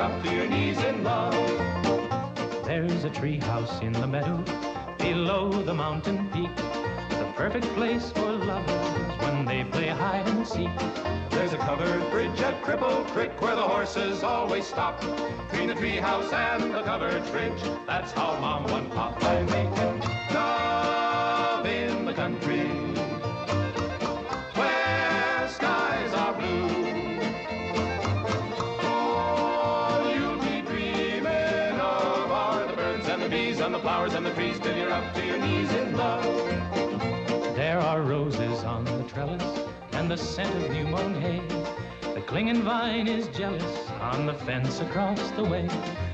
up to your knees in love. There's a tree house in the meadow below the mountain peak, the perfect place for lovers when they play hide and seek. There's a covered bridge at Cripple Creek where the horses always stop. Between the tree house and the covered bridge, that's how Mom and Pop are making love in the country where skies are blue. All you'll be dreaming of are the birds and the bees and the flowers and the trees till you're up to your knees in love. There are roses on the trellis and the scent of new mown hay. The clinging vine is jealous on the fence across the way.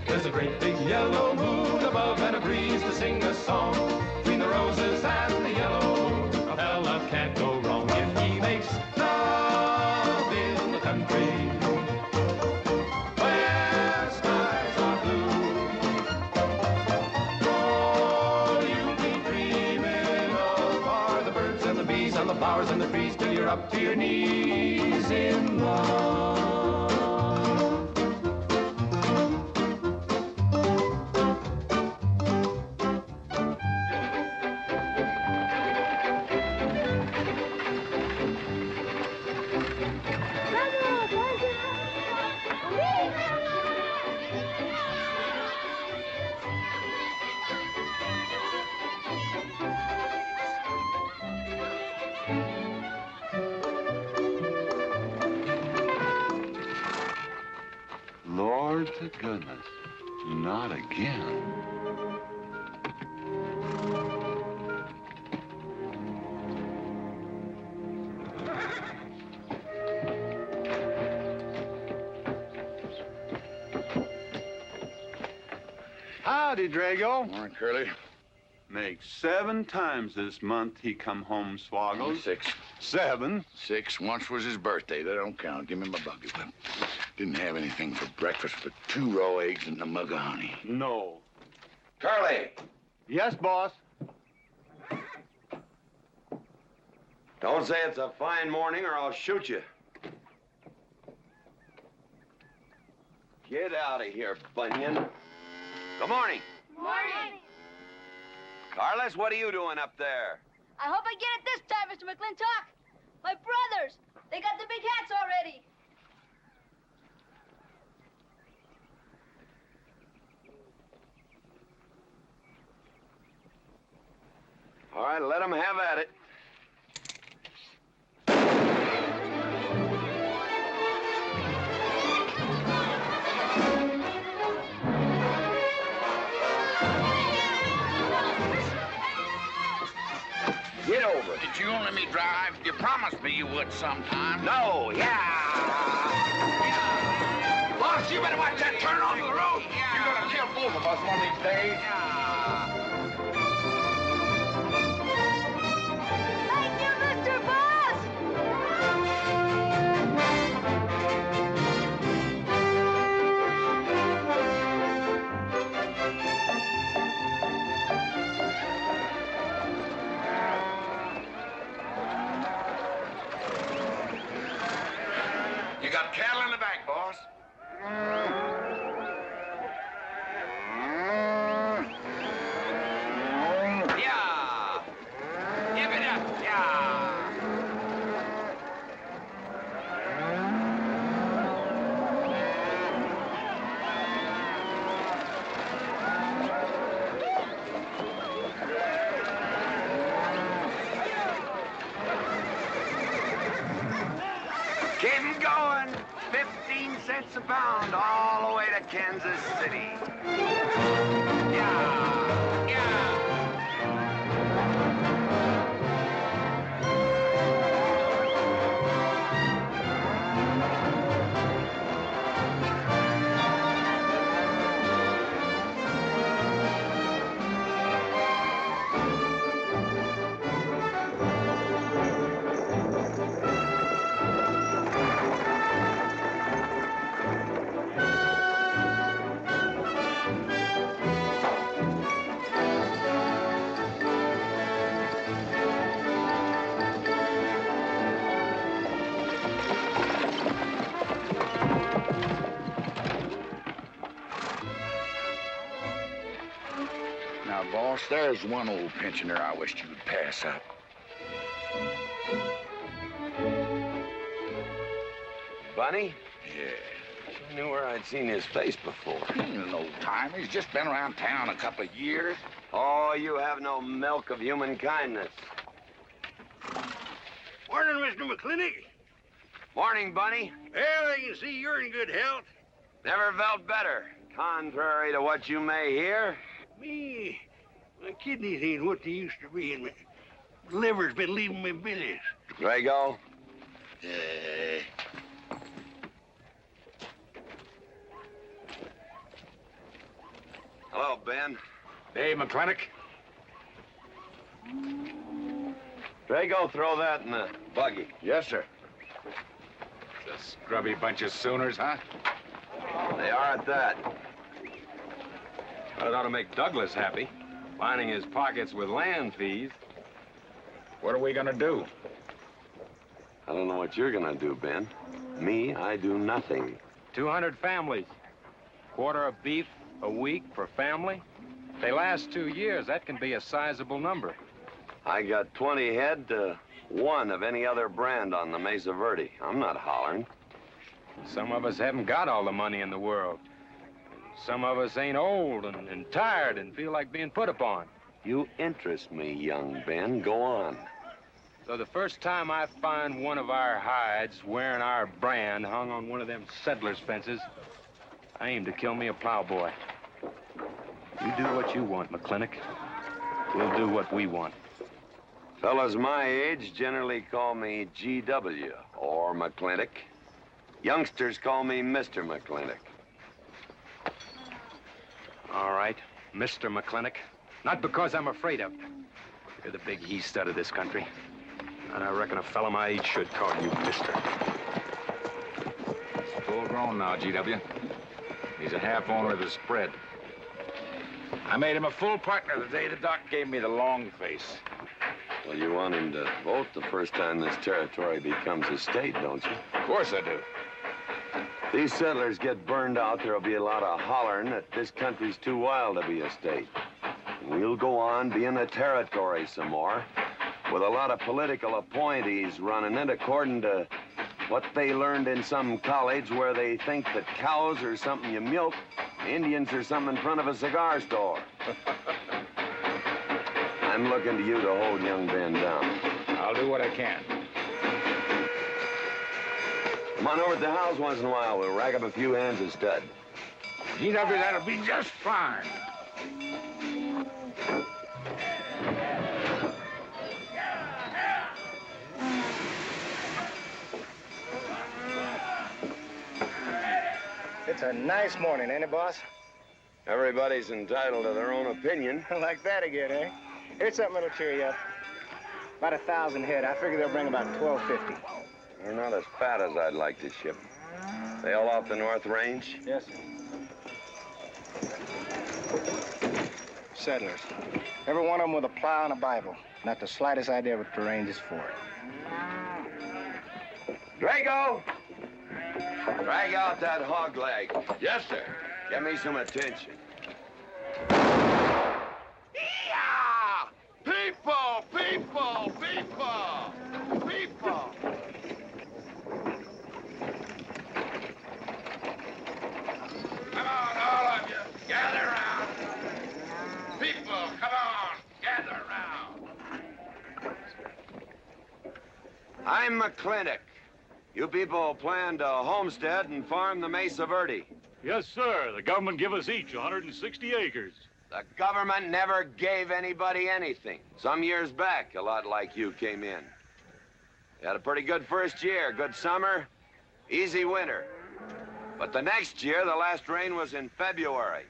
There's a great big yellow moon above and a breeze to sing a song. Between the roses and the yellow moon, a fella can't go wrong if he makes love in the country where skies are blue. All you'll be dreaming of are the birds and the bees and the flowers and the trees till you're up to your knees in love. Lord to goodness, not again. Howdy, Drago. Morning, Curly. Makes 7 times this month he come home swoggles. 6. 7? 6. Once was his birthday. That don't count. Give me my buggy whip. Didn't have anything for breakfast but 2 raw eggs and a mug of honey. No. Curly, Yes, boss. don't say it's a fine morning or I'll shoot you. Get out of here, Bunyan. Good morning. Morning. Carlos, what are you doing up there? I hope I get it this time, Mr. McLintock. My brothers, they got the big hats already. All right, let them have at it. Get over it. Did you only let me drive? You promised me you would sometime. No, yeah. Boss, you better watch that turn onto the road. You're gonna kill both of us one of these days. Thank you, Mr. Boss. You got cattle in the back, boss. Yeah. Give it up. Yeah. Keep 'em going. 15 cents a pound all the way to Kansas City. Yeah. Yeah. boss, there's one old pensioner I wished you'd pass up. Bunny? Yeah. I knew where I'd seen his face before. He's an old timer. He's just been around town a couple of years. Oh, you have no milk of human kindness. Morning, Mr. McLintock. Morning, Bunny. Well, I can see you're in good health. Never felt better. Contrary to what you may hear. Me, my kidneys ain't what they used to be, and my liver's been leaving me billies. Drago? Hello, Ben. Hey, McLintock. Drago, throw that in the buggy. Yes, sir. The scrubby bunch of Sooners, huh? They are at that. Well, it ought to make Douglas happy, lining his pockets with land fees. What are we gonna do? I don't know what you're gonna do, Ben. Me, I do nothing. 200 families. Quarter of beef a week per family. If they last 2 years, that can be a sizable number. I got 20 head to 1 of any other brand on the Mesa Verde. I'm not hollering. Some of us haven't got all the money in the world. Some of us ain't old and tired and feel like being put upon. You interest me, young Ben. Go on. So the first time I find one of our hides wearing our brand hung on one of them settlers' fences, I aim to kill me a plowboy. You do what you want, McLintock. We'll do what we want. Fellas my age generally call me GW or McLintock. Youngsters call me Mr. McLintock. All right, Mr. McLintock. Not because I'm afraid of you. You're the big he-stud of this country. And I reckon a fellow my age should call you Mister. Full grown now, GW. He's a half owner of the spread. I made him a full partner the day the doc gave me the long face. Well, you want him to vote the first time this territory becomes a state, don't you? Of course I do. If these settlers get burned out, there'll be a lot of hollering that this country's too wild to be a state. We'll go on being a territory some more, with a lot of political appointees running it according to what they learned in some college where they think that cows are something you milk, Indians are something in front of a cigar store. I'm looking to you to hold young Ben down. I'll do what I can. Come on over to the house once in a while. We'll rack up a few hands of stud. GW, that'll be just fine. It's a nice morning, ain't it, boss? Everybody's entitled to their own opinion. Like that again, eh? Here's something that'll cheer you up. About 1,000 head. I figure they'll bring about 1,250. They're not as fat as I'd like to ship. They all off the North Range? Yes, sir. Settlers. Every one of them with a plow and a Bible. Not the slightest idea what the range is for. Drago! Drag out that hog leg. Yes, sir. Give me some attention. Yeah! People, people, people, people. Come on, all of you, gather around. People, come on, gather around. I'm McLintock. You people plan to homestead and farm the Mesa Verde. Yes, sir. The government give us each 160 acres. The government never gave anybody anything. Some years back, a lot like you came in. You had a pretty good first year, good summer, easy winter. But the next year, the last rain was in February.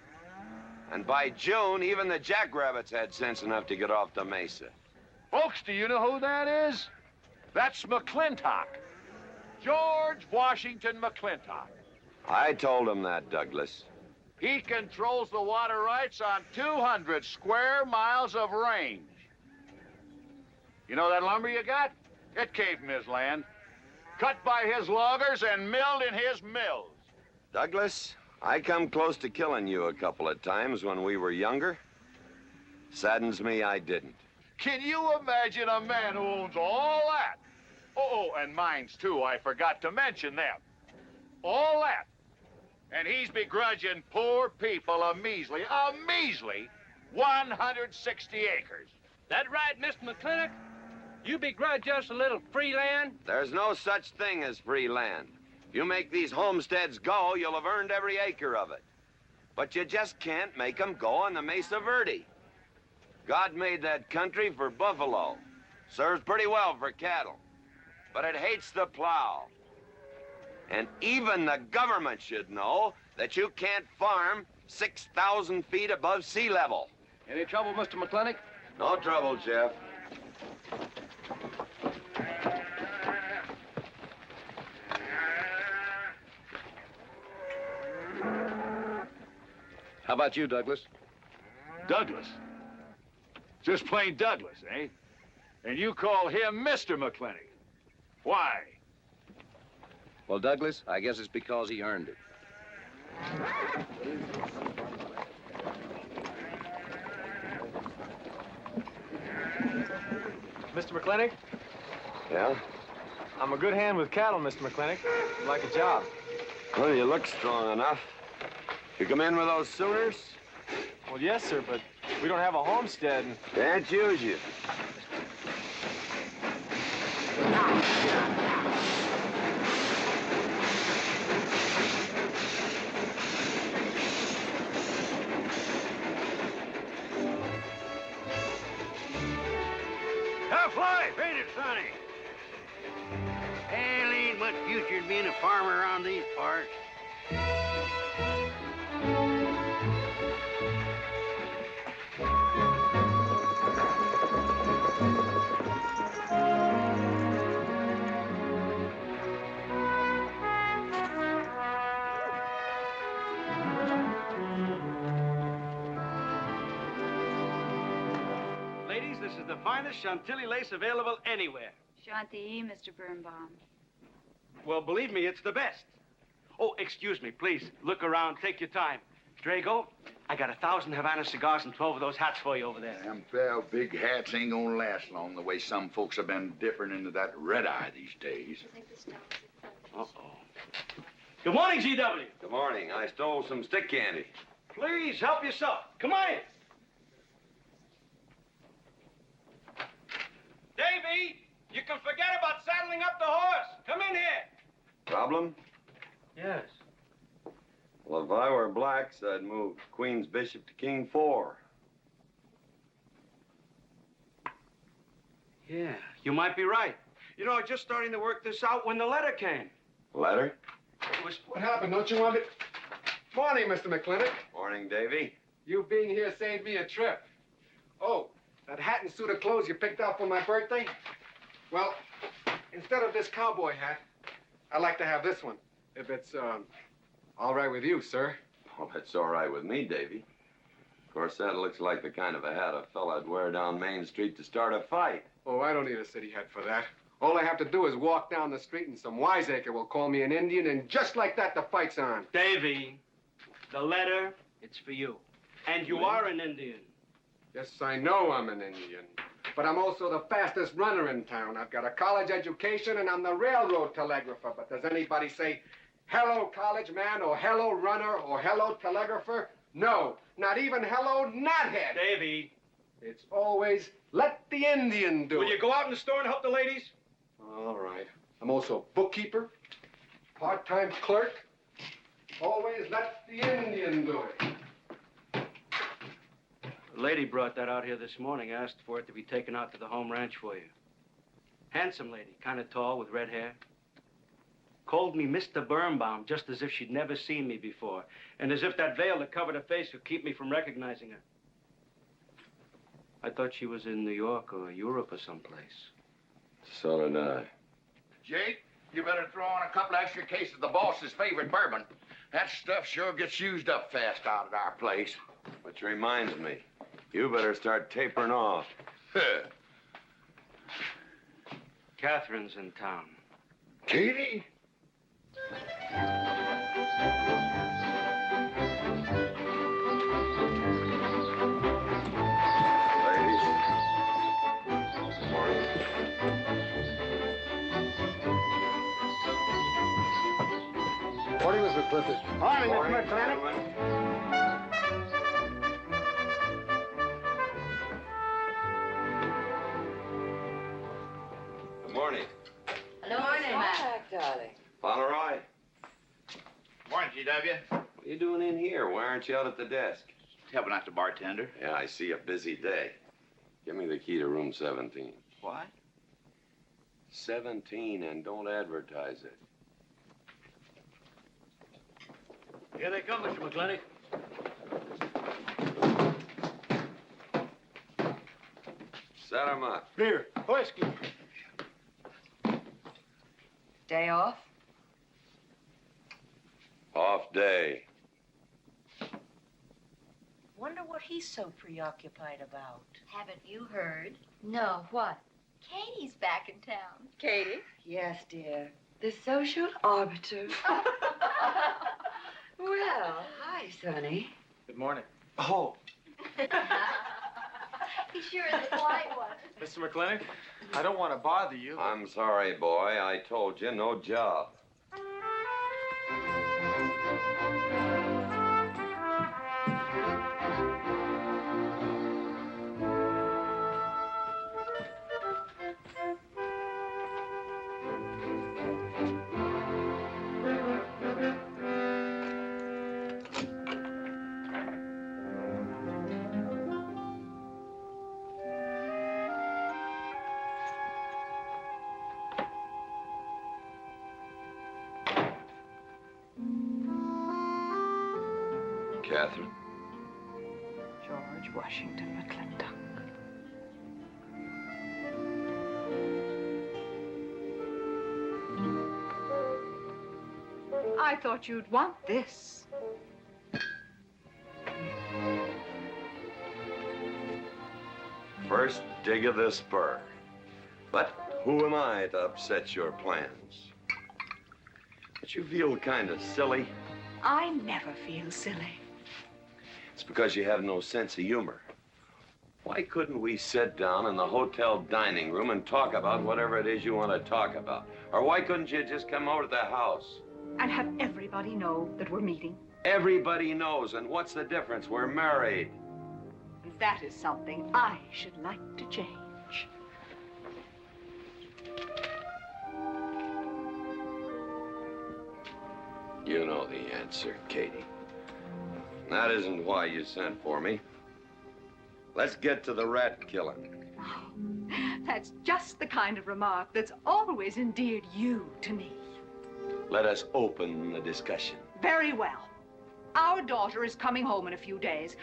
And by June, even the jackrabbits had sense enough to get off the mesa. Folks, do you know who that is? That's McLintock. George Washington McLintock. I told him that, Douglas. He controls the water rights on 200 square miles of range. You know that lumber you got? It came from his land. Cut by his loggers and milled in his mills. Douglas, I come close to killing you a couple of times when we were younger. Saddens me I didn't. Can you imagine a man who owns all that? Oh, and mines, too. I forgot to mention them. All that. And he's begrudging poor people a measly 160 acres. That right, Mr. McLintock? You begrudge us a little free land? There's no such thing as free land. If you make these homesteads go, you'll have earned every acre of it. But you just can't make them go on the Mesa Verde. God made that country for buffalo. Serves pretty well for cattle. But it hates the plow. And even the government should know that you can't farm 6,000 feet above sea level. Any trouble, Mr. McLintock? No trouble, Jeff. How about you, Douglas? Douglas? Just plain Douglas, eh? And you call him Mr. McLintock. Why? Well, Douglas, I guess it's because he earned it. Mr. McLintock? Yeah? I'm a good hand with cattle, Mr. McLintock. I'd like a job. Well, you look strong enough. You come in with those Sooners? Well, yes, sir, but we don't have a homestead. Can't use you. Tough life, ain't it, Sonny? Hell, ain't much future in being a farmer around these parts. Ladies, this is the finest Chantilly lace available anywhere. Chantilly, Mr. Birnbaum. Well, believe me, it's the best. Oh, excuse me, please. Look around. Take your time. Drago, I got 1,000 Havana cigars and 12 of those hats for you over there. Them 12 big hats ain't gonna last long the way some folks have been dipping into that red eye these days. Uh-oh. Good morning, G.W. Good morning. I stole some stick candy. Please, help yourself. Come on in. Davy, you can forget about saddling up the horse. Come in here. Problem? Yes. Well, if I were blacks, I'd move Queen's Bishop to King 4. Yeah, you might be right. You know, I was just starting to work this out when the letter came. Letter? It was... What happened? Don't you want it? Morning, Mr. McLintock. Morning, Davy. You being here saved me a trip. Oh, that hat and suit of clothes you picked out for my birthday? Well, instead of this cowboy hat, I'd like to have this one. If it's, all right with you, sir. Well, that's all right with me, Davy. Of course, that looks like the kind of a hat a fella'd wear down Main Street to start a fight. Oh, I don't need a city hat for that. All I have to do is walk down the street and some wiseacre will call me an Indian, and just like that, the fight's on. Davy, the letter, it's for you. And you are an Indian. Yes, I know I'm an Indian. But I'm also the fastest runner in town. I've got a college education, and I'm the railroad telegrapher. But does anybody say, hello, college man, or hello, runner, or hello, telegrapher? No, not even hello, knothead. Davy. It's always, let the Indian do it. Will you go out in the store and help the ladies? All right. I'm also bookkeeper, part-time clerk. Always let the Indian do it. The lady brought that out here this morning, asked for it to be taken out to the home ranch for you. Handsome lady, kind of tall with red hair. Called me Mr. Birnbaum, just as if she'd never seen me before, and as if that veil that covered her face would keep me from recognizing her. I thought she was in New York or Europe or someplace. So did I. Jake, you better throw on a couple extra cases of the boss's favorite bourbon. That stuff sure gets used up fast out at our place. Which reminds me, you better start tapering off. Catherine's in town. Katie? Mr. Clifford. Morning, Mr. McLaglen. Good morning. Good morning, Matt. Darling. Fauntleroy, Morning, GW. what are you doing in here? Why aren't you out at the desk? Helping out the bartender. Yeah, I see a busy day. Give me the key to room 17. What? 17, and don't advertise it. Here they come, Mr. McLintock. Set 'em up. Beer, whiskey. Day off? Off day. Wonder what he's so preoccupied about. Haven't you heard? No, what? Katie's back in town. Katie? Yes, dear. The social arbiter. Well, hi, Sonny. Good morning. Oh, He sure is a quiet one. Mr. McLintock? I don't want to bother you. I'm sorry, boy. I told you, no job. Catherine. George Washington McLintock. I thought you'd want this. First dig of the spur. But who am I to upset your plans? But you feel kind of silly. I never feel silly. It's because you have no sense of humor. Why couldn't we sit down in the hotel dining room and talk about whatever it is you want to talk about? Or why couldn't you just come over to the house? And have everybody know that we're meeting. Everybody knows, and what's the difference? We're married. That is something I should like to change. You know the answer, Katie. That isn't why you sent for me. Let's get to the rat killing. That's just the kind of remark that's always endeared you to me. Let us open the discussion. Very well. Our daughter is coming home in a few days.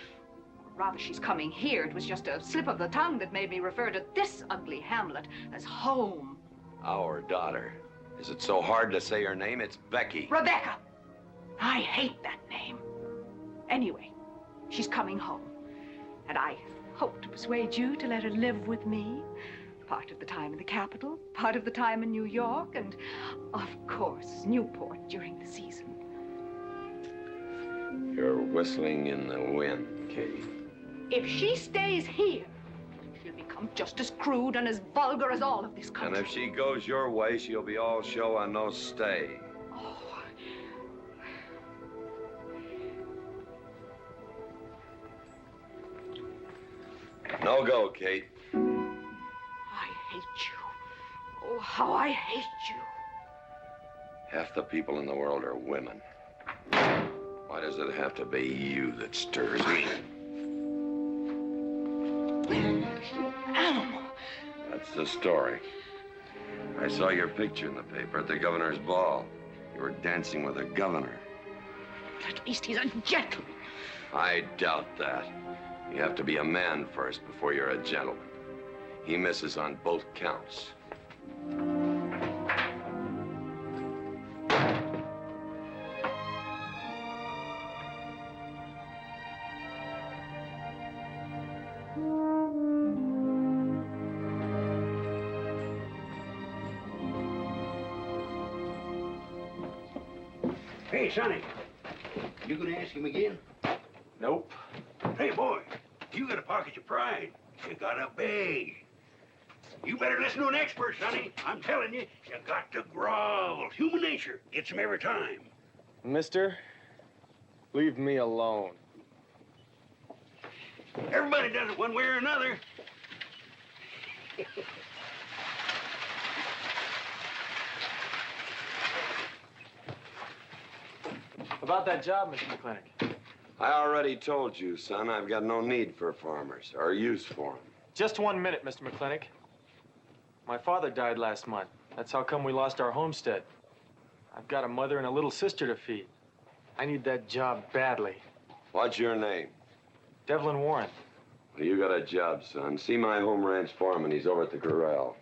Rather, she's coming here. It was just a slip of the tongue that made me refer to this ugly hamlet as home. Our daughter. Is it so hard to say her name? It's Becky. Rebecca. I hate that name. Anyway, she's coming home. And I hope to persuade you to let her live with me. Part of the time in the capital, part of the time in New York, and, of course, Newport during the season. You're whistling in the wind, Katie. If she stays here, she'll become just as crude and as vulgar as all of this country. And if she goes your way, she'll be all show and no stay. Oh. No go, Kate. I hate you. Oh, how I hate you. Half the people in the world are women. Why does it have to be you that stirs me? Animal. That's the story. I saw your picture in the paper at the governor's ball. You were dancing with the governor. At least he's a gentleman. I doubt that. You have to be a man first before you're a gentleman. He misses on both counts. Hey, Sonny, you gonna ask him again? Nope. Hey, boy, you got a pocket of pride. You got a bag. You better listen to an expert, Sonny. I'm telling you, you got to grovel. Human nature gets him every time. Mister, leave me alone. Everybody does it one way or another. About that job, Mr. McLintock. I already told you, son, I've got no need for farmers or use for them. Just 1 minute, Mr. McLintock. My father died last month. That's how come we lost our homestead. I've got a mother and a little sister to feed. I need that job badly. What's your name? Devlin Warren. Well, you got a job, son. See my home ranch foreman. He's over at the corral.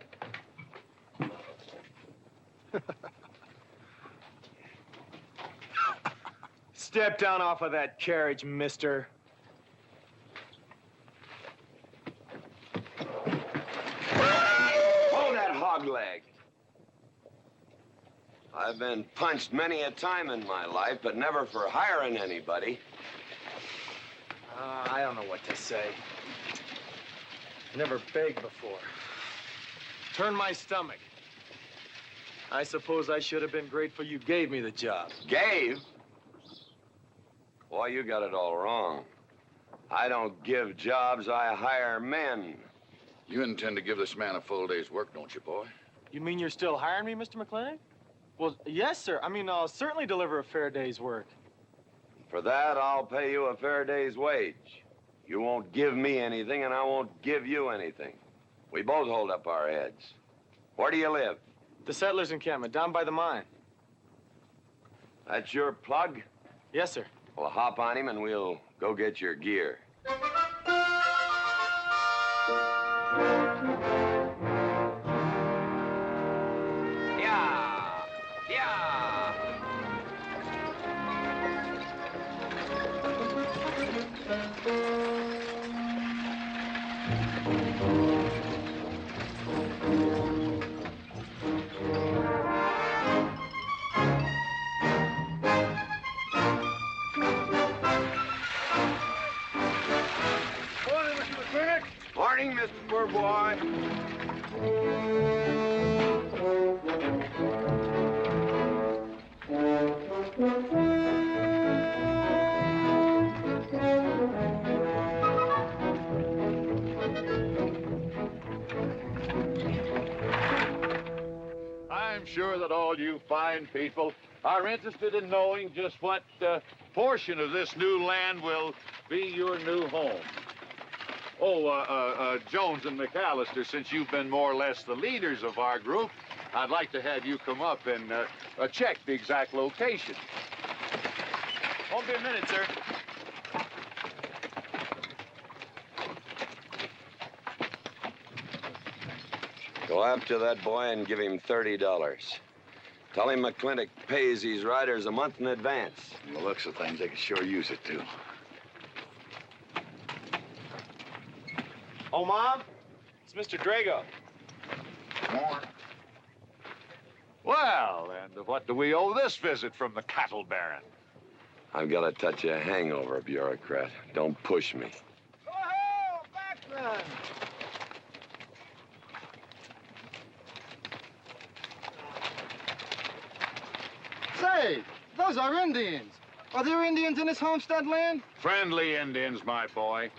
Step down off of that carriage, mister. Hold that hog leg. I've been punched many a time in my life, but never for hiring anybody. I don't know what to say. Never begged before. Turn my stomach. I suppose I should have been grateful you gave me the job. Gave? Boy, you got it all wrong. I don't give jobs, I hire men. You intend to give this man a full day's work, don't you, boy? You mean you're still hiring me, Mr. McLintock? Well, yes, sir. I mean, I'll certainly deliver a fair day's work. For that, I'll pay you a fair day's wage. You won't give me anything, and I won't give you anything. We both hold up our heads. Where do you live? The settlers' encampment, down by the mine. That's your plug? Yes, sir. Well, hop on him, and we'll go get your gear. Morning, Mr. Poor Boy. I'm sure that all you fine people are interested in knowing just what portion of this new land will be your new home. Oh, Jones and McAllister, since you've been more or less the leaders of our group, I'd like to have you come up and check the exact location. Won't be a minute, sir. Go after that boy and give him $30. Tell him McLintock pays these riders a month in advance. From the looks of things, they could sure use it, too. Oh, Mom? It's Mr. Drago. More. Well, and what do we owe this visit from the cattle baron? I've got a touch of hangover, bureaucrat. Don't push me. Oh, Batjac! Say, those are Indians. Are there Indians in this homestead land? Friendly Indians, my boy.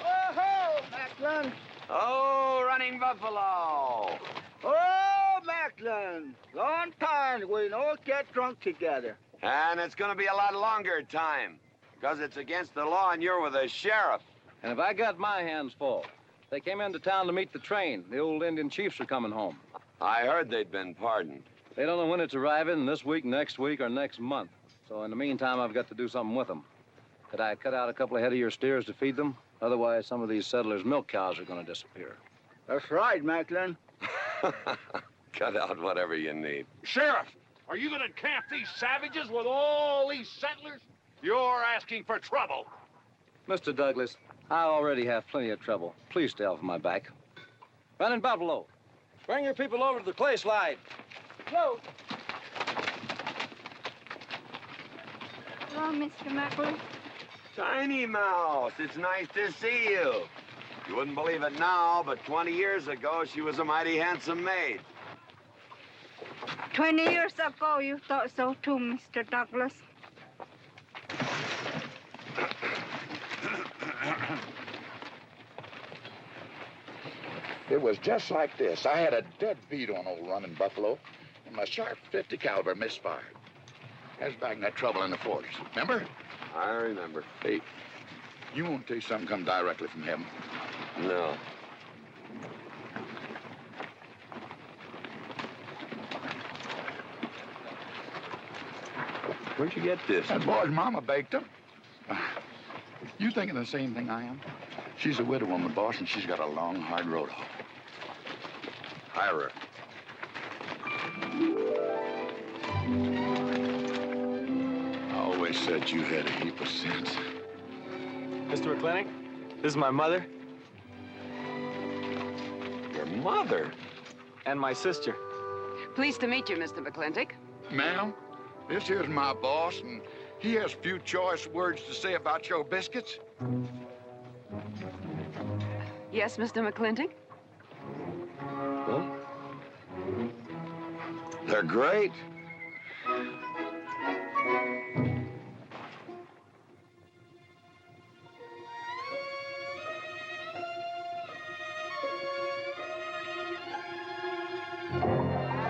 Oh, McLaglen. Oh, running buffalo. Oh, McLaglen. Long time we don't get drunk together. And it's gonna be a lot longer time, because it's against the law and you're with the sheriff. And if I got my hands full, they came into town to meet the train. The old Indian chiefs are coming home. I heard they'd been pardoned. They don't know when it's arriving, this week, next week, or next month. So in the meantime, I've got to do something with them. Could I cut out a couple of head of your steers to feed them? Otherwise, some of these settlers' milk cows are going to disappear. That's right, McLaglen. Cut out whatever you need. Sheriff, are you going to camp these savages with all these settlers? You're asking for trouble. Mr. Douglas, I already have plenty of trouble. Please stay off my back. Running Buffalo, bring your people over to the clay slide. Go. Hello, Mr. McLaglen. Tiny Mouse, it's nice to see you. You wouldn't believe it now, but 20 years ago, she was a mighty handsome maid. 20 years ago, you thought so too, Mr. Douglas. It was just like this. I had a dead beat on old running buffalo, and my sharp 50 caliber misfired. I was back in that trouble in the 40s. Remember? I remember. Hey, you want to tell you something come directly from heaven? No. Where'd you get this? That boy's mama baked them. You thinking the same thing I am? She's a widow woman, boss, and she's got a long, hard road home. Hire her. I always said you had a heap of sense. Mr. McLintock, this is my mother. Your mother? And my sister. Pleased to meet you, Mr. McLintock. Ma'am, this here's my boss, and he has a few choice words to say about your biscuits. Yes, Mr. McLintock? Huh? They're great.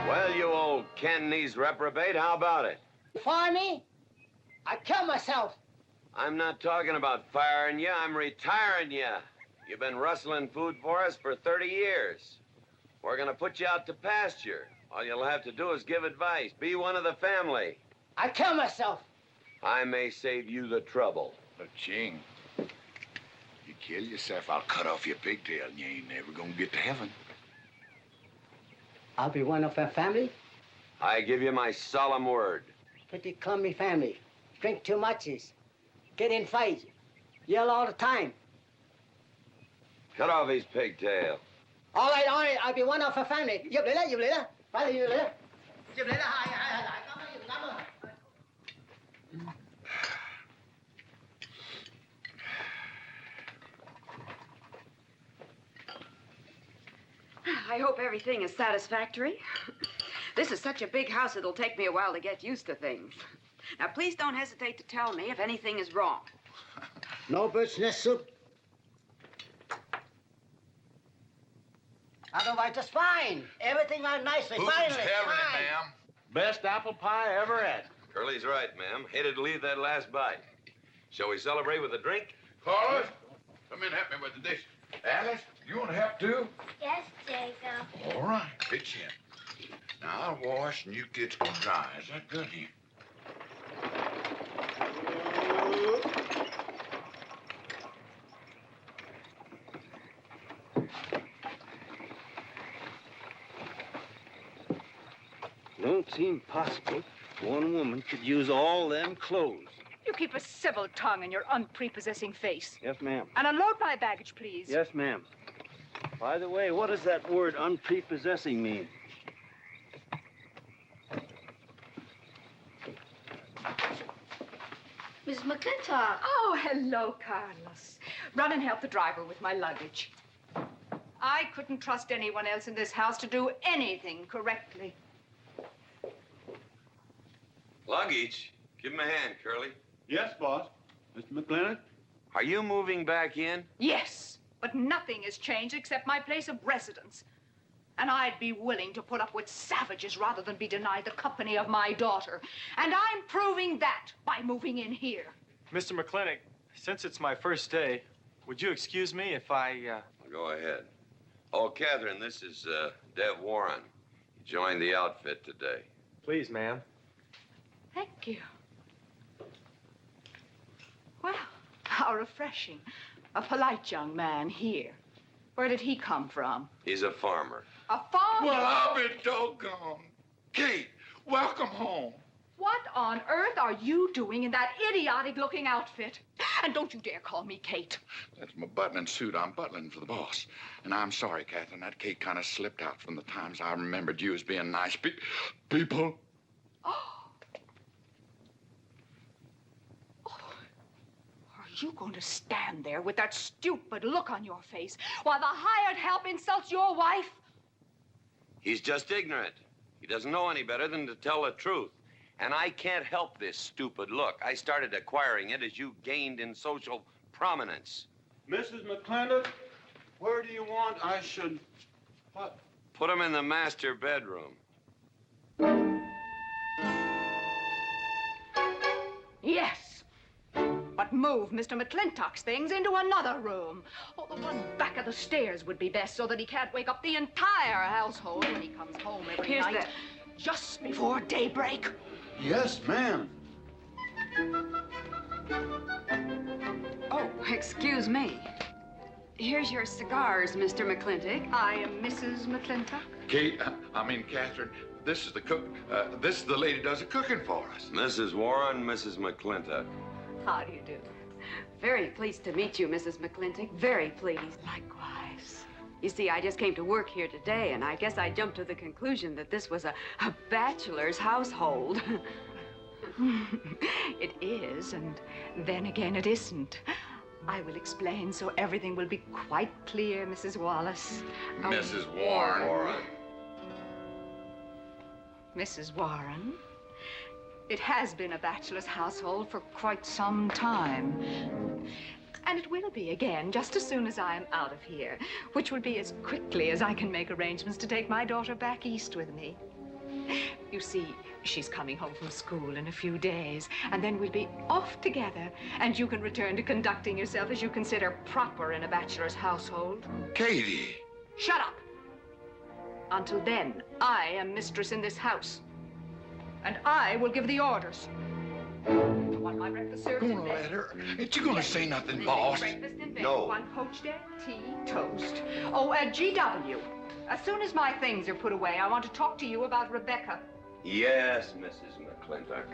Well, you old Cantonese reprobate, how about it? Fire me? I kill myself. I'm not talking about firing you, I'm retiring you. You've been rustling food for us for 30 years. We're gonna put you out to pasture. All you'll have to do is give advice. Be one of the family. I kill myself. I may save you the trouble. But, Ching, you kill yourself, I'll cut off your pigtail, and you ain't never gonna get to heaven. I'll be one of our family. I give you my solemn word. Pretty clumsy family. Drink too much, get in fights, yell all the time. Cut off his pigtail. All right, I'll be one of our family. Giúp lấy đó. Phải là giúp lấy đó. Giúp lấy đó, hai. Cảm ơn. I hope everything is satisfactory. This is such a big house, it'll take me a while to get used to things. Now, please don't hesitate to tell me if anything is wrong. No bird's nest soup. Otherwise, just fine. Everything went nicely, finally. ma'am? Best apple pie I ever had. Curly's right, ma'am. Hated to leave that last bite. Shall we celebrate with a drink? Carlos, come in and help me with the dish. Alice, you want to help too? Yes, Jacob. All right, pitch in. Now, I'll wash and you kids can dry. Is that good here? Don't seem possible one woman could use all them clothes. You keep a civil tongue in your unprepossessing face. Yes, ma'am. And unload my baggage, please. Yes, ma'am. By the way, what does that word unprepossessing mean? Miss McLintock. Oh, hello, Carlos. Run and help the driver with my luggage. I couldn't trust anyone else in this house to do anything correctly. Luggage? Give him a hand, Curly. Yes, boss. Mr. McLintock? Are you moving back in? Yes, but nothing has changed except my place of residence. And I'd be willing to put up with savages rather than be denied the company of my daughter. And I'm proving that by moving in here. Mr. McLintock, since it's my first day, would you excuse me if I, Go ahead. Oh, Catherine, this is Dev Warren. He joined the outfit today. Please, ma'am. Thank you. Well, how refreshing. A polite young man here. Where did he come from? He's a farmer. A farmer? Well, I'll be doggone. Kate, welcome home. What on earth are you doing in that idiotic-looking outfit? And don't you dare call me Kate. That's my butling suit. I'm butling for the boss. And I'm sorry, Catherine, that Kate kind of slipped out from the times I remembered you as being nice people. Are you going to stand there with that stupid look on your face while the hired help insults your wife? He's just ignorant. He doesn't know any better than to tell the truth. And I can't help this stupid look. I started acquiring it as you gained in social prominence. Mrs. McLintock, Where do you want I should... What? Put him in the master bedroom. Yes. But move Mr. McLintock's things into another room. Oh, the one back of the stairs would be best so that he can't wake up the entire household when he comes home every night. Just before daybreak. Yes, ma'am. Oh, excuse me. Here's your cigars, Mr. McLintock. I am Mrs. McLintock. Kate, Catherine, this is the cook. This is the lady does the cooking for us. Mrs. Warren, Mrs. McLintock. How do you do? Very pleased to meet you, Mrs. McLintock. Very pleased. Likewise. You see, I just came to work here today, and I guess I jumped to the conclusion that this was a bachelor's household. It is, and then again it isn't. I will explain so everything will be quite clear, Mrs. Wallace. Mrs. Warren. Mrs. Warren, it has been a bachelor's household for quite some time. And it will be again, just as soon as I am out of here, which will be as quickly as I can make arrangements to take my daughter back east with me. You see, she's coming home from school in a few days, and then we'll be off together, and you can return to conducting yourself as you consider proper in a bachelor's household. Katie! Shut up! Until then, I am mistress in this house, and I will give the orders. I want my breakfast served in bed. Let her. Ain't you gonna say nothing, boss? Breakfast in bed. No. 1 poached egg, tea, toast. Oh, GW. As soon as my things are put away, I want to talk to you about Rebecca. Yes, Mrs. McLintock.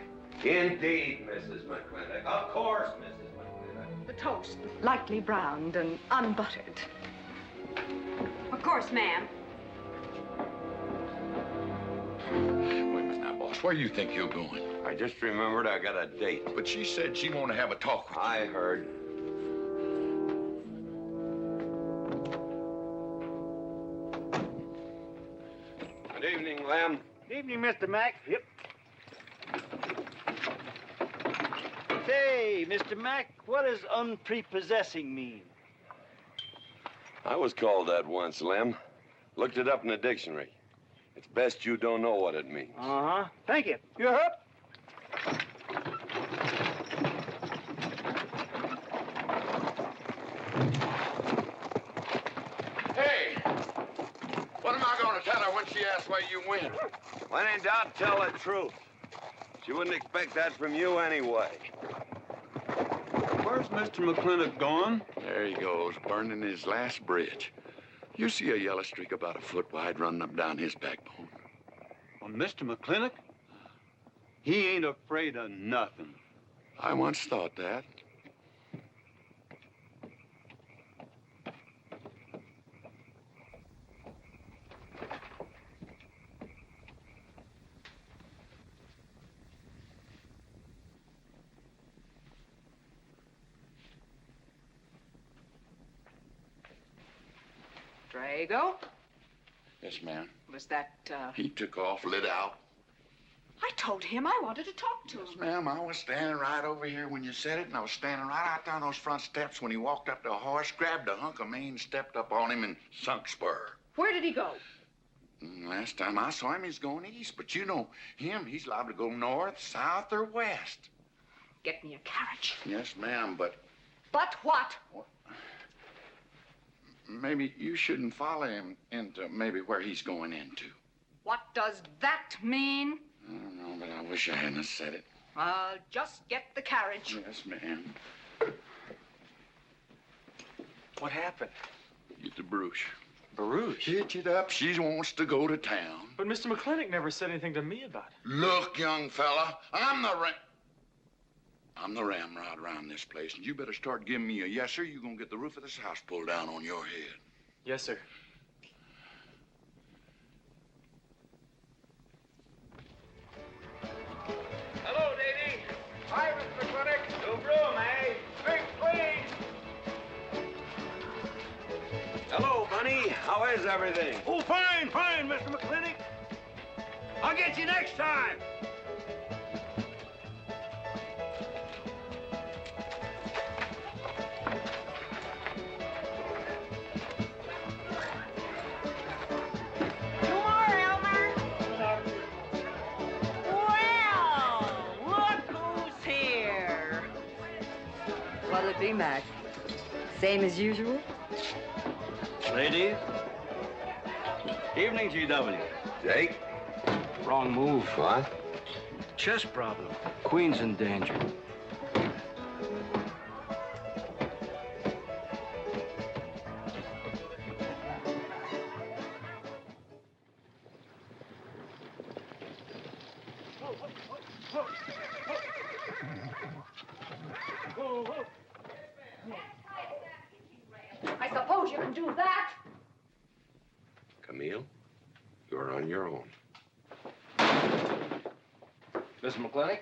Indeed, Mrs. McLintock. Of course, Mrs. McLintock. The toast, lightly browned and unbuttered. Of course, ma'am. Wait a minute now, boss. Where do you think you're going? I just remembered I got a date. But she said she wanted to have a talk with you. I heard. Good evening, Lem. Evening, Mr. Mac. Yep. Say, Mr. Mac, what does unprepossessing mean? I was called that once, Lem. Looked it up in the dictionary. It's best you don't know what it means. Uh-huh. Thank you. You're up. Hey! What am I gonna tell her when she asks where you went? When in doubt, tell the truth. She wouldn't expect that from you anyway. Where's Mr. McLintock going? There he goes, burning his last bridge. You see a yellow streak about a foot wide running up down his backbone. Well, Mr. McLintock? He ain't afraid of nothing. I once thought that. Drago? Yes, ma'am. Was that, He took off, lit out. I told him I wanted to talk to him. Yes, ma'am, I was standing right over here when you said it, and I was standing right out there on those front steps when he walked up to a horse, grabbed a hunk of mane, stepped up on him, and sunk spur. Where did he go? Last time I saw him, he's going east. But you know him, he's liable to go north, south, or west. Get me a carriage. Yes, ma'am, but But what? maybe you shouldn't follow him into maybe where he's going into. What does that mean? I don't know, but I wish I hadn't said it. Just get the carriage. Yes, ma'am. What happened? Get the Bruce. Baruch? Hitch it up. She wants to go to town. But Mr. McLintock never said anything to me about it. Look, young fella, I'm the ramrod around this place, and you better start giving me a yes, sir. You're gonna get the roof of this house pulled down on your head. Yes, sir. Hello, Dady. Hi, Mr. McLintock. New broom, eh? Big please. Hello, Bunny. How is everything? Oh, fine, fine, Mr. McLintock. I'll get you next time. B-Mac. Same as usual? Ladies. Evening, GW. Jake? Wrong move. What? Chess problem. Queen's in danger. I suppose you can do that. Camille, you're on your own. Mr. McLintocck?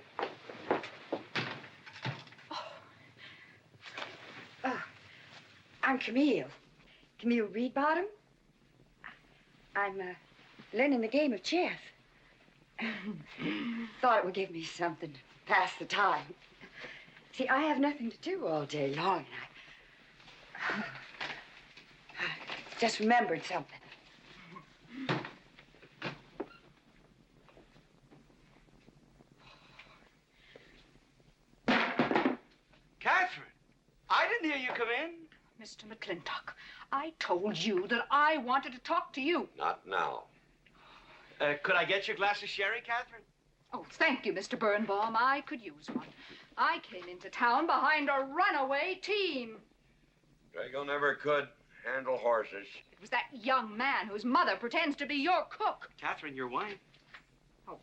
I'm Camille. Camille Reedbottom. I'm learning the game of chess. Thought it would give me something to pass the time. See, I have nothing to do all day long, and I just remembered something. Catherine, I didn't hear you come in. Mr. McLintock, I told you that I wanted to talk to you. Not now. Could I get you a glass of sherry, Catherine? Oh, thank you, Mr. Birnbaum. I could use one. I came into town behind a runaway team. Drago never could handle horses. It was that young man whose mother pretends to be your cook. Catherine, your wine. Oh,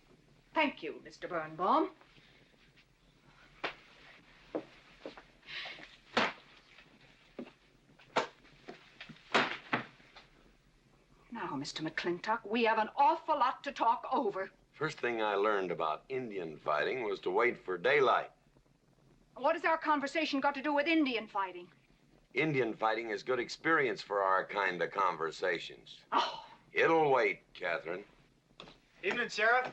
thank you, Mr. Birnbaum. Now, Mr. McLintock, we have an awful lot to talk over. First thing I learned about Indian fighting was to wait for daylight. What has our conversation got to do with Indian fighting? Indian fighting is good experience for our kind of conversations. Oh. It'll wait, Catherine. Evening, Sheriff.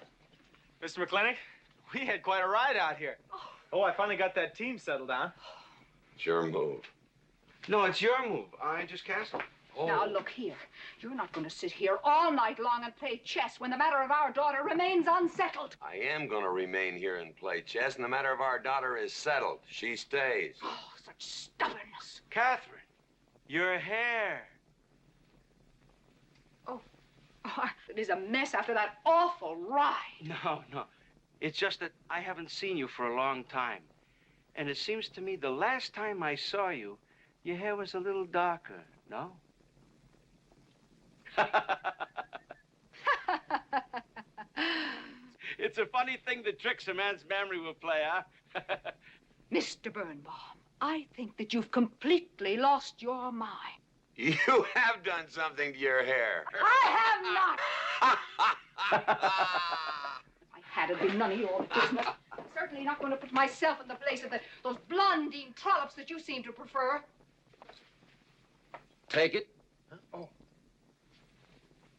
Mr. McLintocck, we had quite a ride out here. Oh, I finally got that team settled down. It's your move. No, it's your move. I just castled. Oh. Now, look here. You're not going to sit here all night long and play chess when the matter of our daughter remains unsettled. I am going to remain here and play chess, and the matter of our daughter is settled. She stays. Oh, such stubbornness. Catherine, your hair. Oh, it is a mess after that awful ride. No. It's just that I haven't seen you for a long time. And it seems to me the last time I saw you, your hair was a little darker, no? It's a funny thing that tricks a man's memory will play, huh? Mr. Birnbaum, I think that you've completely lost your mind. You have done something to your hair. I have not. I had it been none of your business. I'm certainly not going to put myself in the place of those blondine trollops that you seem to prefer. Take it. Huh? Oh.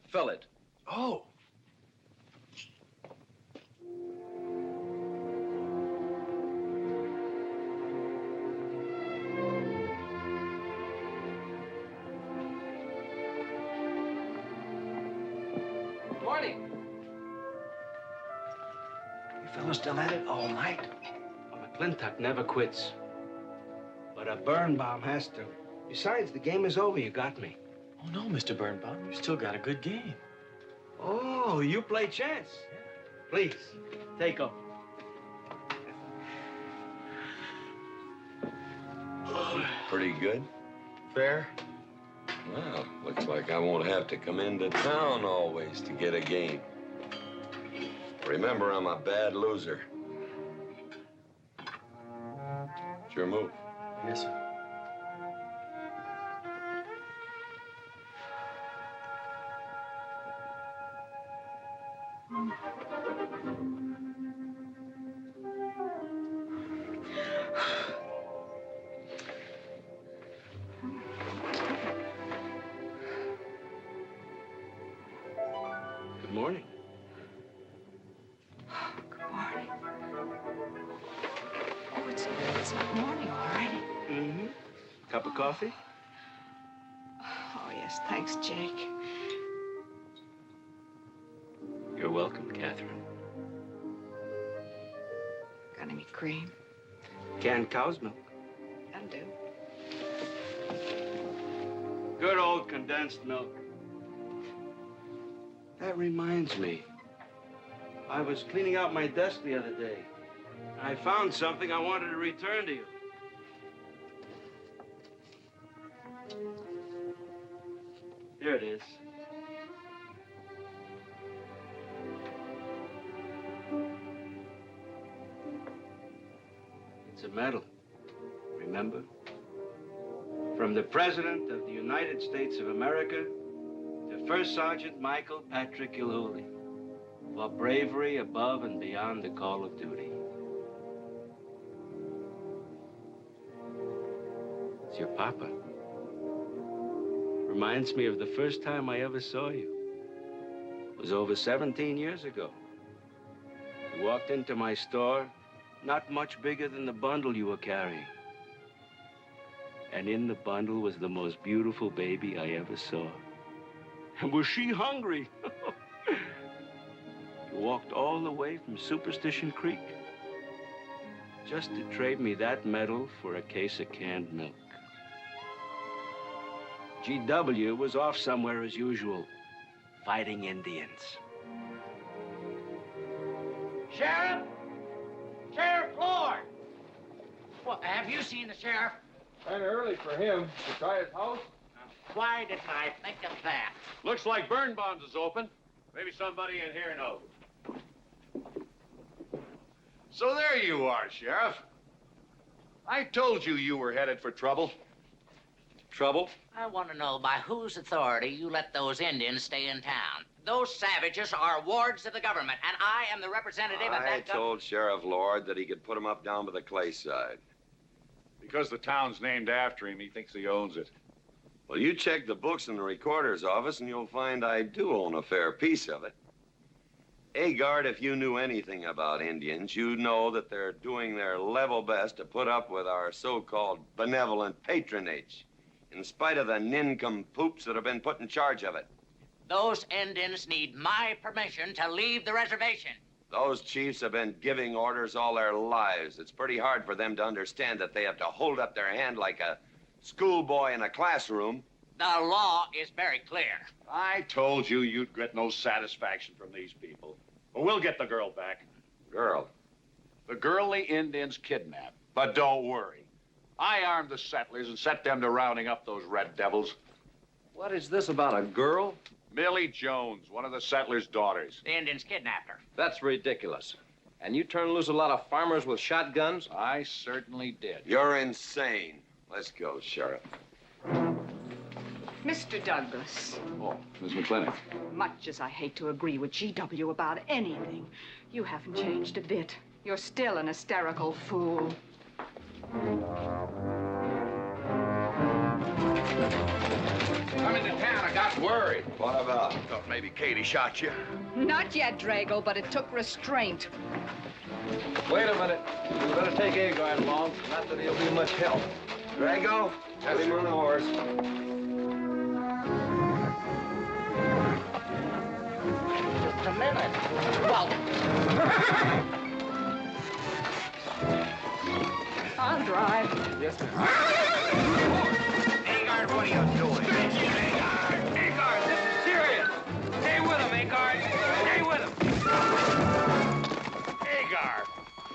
Fill it. Oh. Morning. You fellas still at it all night? A McLintock never quits. But a Birnbaum has to. Besides, the game is over. You got me. Oh, no, Mr. Birnbaum. You still got a good game. Oh, you play chess? Please, take them. Pretty good. Fair. Well, looks like I won't have to come into town always to get a game. Remember, I'm a bad loser. It's your move. Yes, sir. Good morning. Good morning. Oh, it's not morning already. Mm-hmm. Cup of coffee? Oh, yes, thanks, Jake. You're welcome, Catherine. Got any cream? Canned cow's milk. That'll do. Good old condensed milk. That reminds me. I was cleaning out my desk the other day. I found something I wanted to return to you. Here it is. It's a medal, remember? From the President of the United States of America to First Sergeant Michael Patrick Gilhooly for bravery above and beyond the call of duty. It's your papa. Reminds me of the first time I ever saw you. It was over 17 years ago. You walked into my store, not much bigger than the bundle you were carrying. And in the bundle was the most beautiful baby I ever saw. And was she hungry? You walked all the way from Superstition Creek just to trade me that medal for a case of canned milk. GW was off somewhere as usual, fighting Indians. Sheriff! Sheriff Lord! Well, have you seen the sheriff? Kind of early for him. To try his house? Why didn't I think of that? Looks like Birnbaum's is open. Maybe somebody in here knows. So there you are, Sheriff. I told you you were headed for trouble. Trouble? I want to know by whose authority you let those Indians stay in town. Those savages are wards of the government, and I am the representative of I that told Sheriff Lord that he could put him up down by the clay side. Because the town's named after him, he thinks he owns it. Well, you check the books in the recorder's office, and you'll find I do own a fair piece of it. Agard, if you knew anything about Indians, you'd know that they're doing their level best to put up with our so-called benevolent patronage, in spite of the nincompoops that have been put in charge of it. Those Indians need my permission to leave the reservation. Those chiefs have been giving orders all their lives. It's pretty hard for them to understand that they have to hold up their hand like a schoolboy in a classroom. The law is very clear. I told you you'd get no satisfaction from these people. But we'll get the girl back. Girl? The girl the Indians kidnapped. But don't worry. I armed the settlers and set them to rounding up those red devils. What is this about a girl? Millie Jones, one of the settlers' daughters. The Indians kidnapped her. That's ridiculous. And you turn loose a lot of farmers with shotguns? I certainly did. You're insane. Let's go, Sheriff. Mr. Douglas, Oh, Miss McLintock. much as I hate to agree with GW about anything, you haven't changed a bit. You're still an hysterical fool. I'm into town. I got worried. What about? Thought maybe Katie shot you. Not yet, Drago, but it took restraint. Wait a minute. You better take Agard along. Not that he'll be much help. Drago, put him on the horse. Just a minute. Well, I'll drive. Yes, ma'am. Agard, what are you doing? Agard, this is serious. Stay with him, Agard. Stay with him. Agar,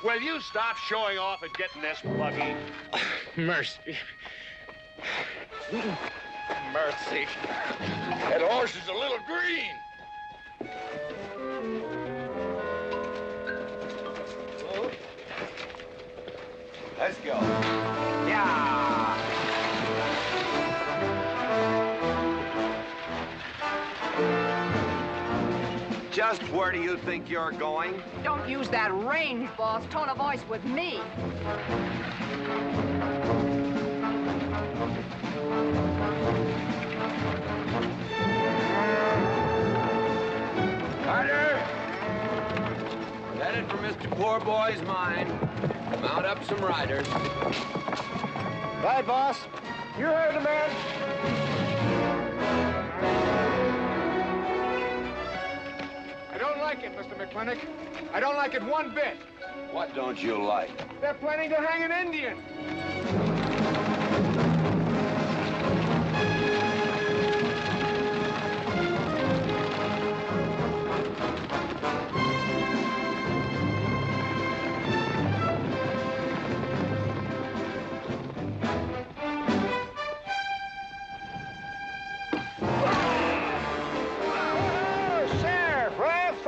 will you stop showing off and getting this buggy? Mercy. Mercy. That horse is a little green. Let's go. yeah. Just where do you think you're going? Don't use that range, boss. Tone of voice with me. Carter! We're headed for Mr. Poor Boy's mine. Mount up some riders. Right, boss. You heard the man. I don't like it, Mr. McLintock. I don't like it one bit. What don't you like? They're planning to hang an Indian.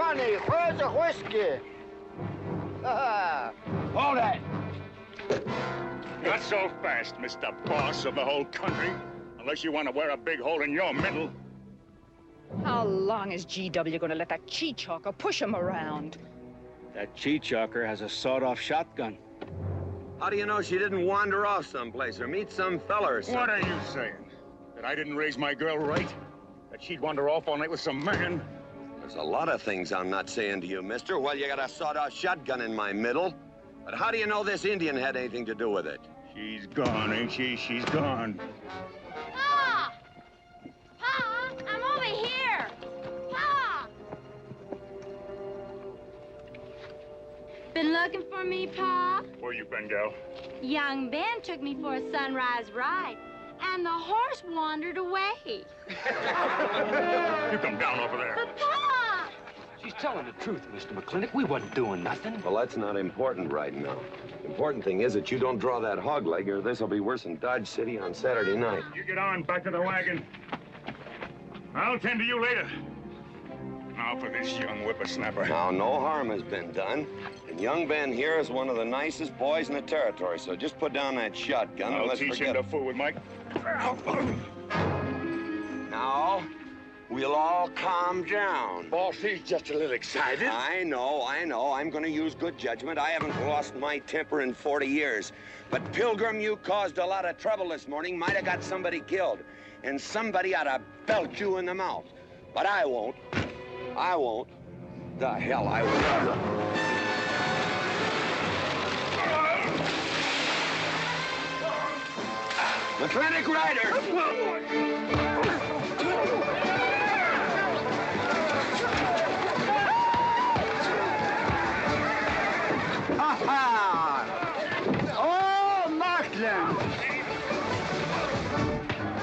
funny. Where's the whiskey? Hold that! Not so fast, Mr. Boss of the whole country. Unless you want to wear a big hole in your middle. How long is GW going to let that cheat-chalker push him around? That cheat-chalker has a sawed-off shotgun. How do you know she didn't wander off someplace or meet some fella or something? What are you saying? That I didn't raise my girl right? That she'd wander off all night with some man? There's a lot of things I'm not saying to you, mister. Well, you got a sawed-off shotgun in my middle. But how do you know this Indian had anything to do with it? She's gone, ain't she? She's gone. Pa! Pa! I'm over here! Pa! Been looking for me, Pa? Where you been, gal? Young Ben took me for a sunrise ride, and the horse wandered away. You come down over there. But, Pa! She's telling the truth, Mr. McLintock. We wasn't doing nothing. Well, that's not important right now. The important thing is that you don't draw that hog leg, or this will be worse than Dodge City on Saturday night. You get on, back to the wagon. I'll tend to you later. Now for this young whippersnapper. Now, no harm has been done. And young Ben here is one of the nicest boys in the territory, so just put down that shotgun and I'll let's teach forget him to fool with Mike. Now, we'll all calm down. Boss, he's just a little excited. I know. I'm going to use good judgment. I haven't lost my temper in 40 years. But, Pilgrim, you caused a lot of trouble this morning. Might have got somebody killed. And somebody ought to belt you in the mouth. But I won't. I won't. The hell I won't. McLintock Rider! Oh, McLaglen!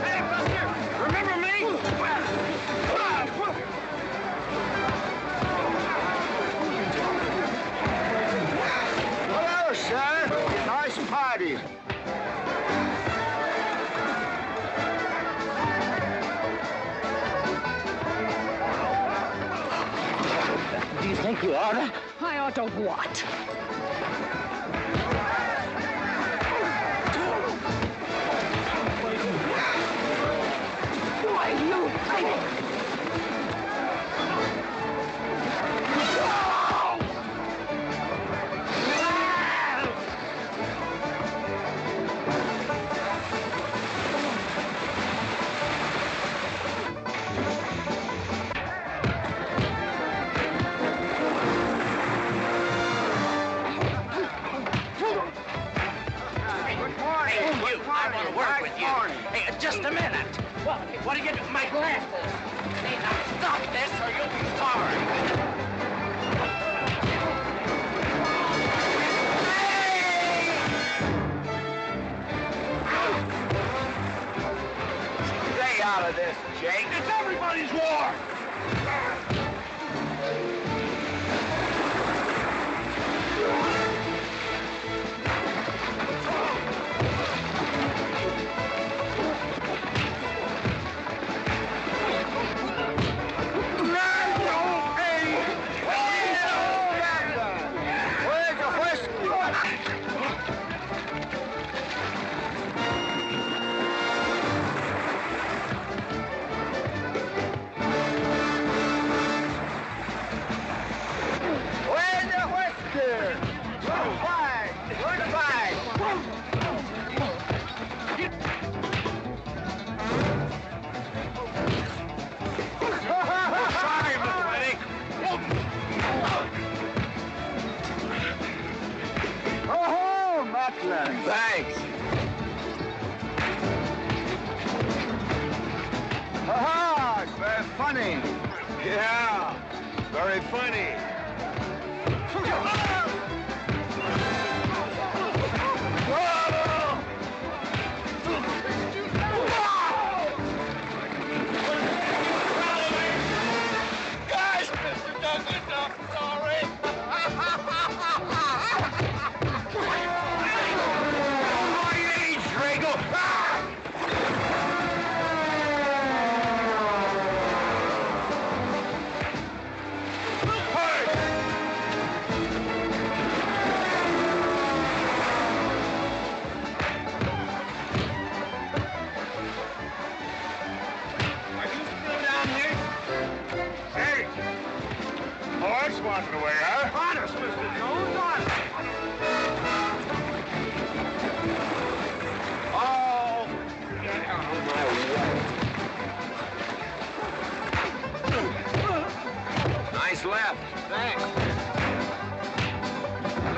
Hey, Buster! Remember me? Hello, sir. Nice party. Do you think you oughta? I ought to what? Why, you... Hey, just a minute. What do you do? My glasses. Hey, now stop this or you'll be sorry. Stay out of this, Jake. It's everybody's war. Thanks. Aha! It's very funny. Yeah, very funny. Guys, Mr. Douglas, I'm sorry. wanted away, huh? Honest, Mr. Jones, honest. Oh, Get out of my way. Nice left. Thanks.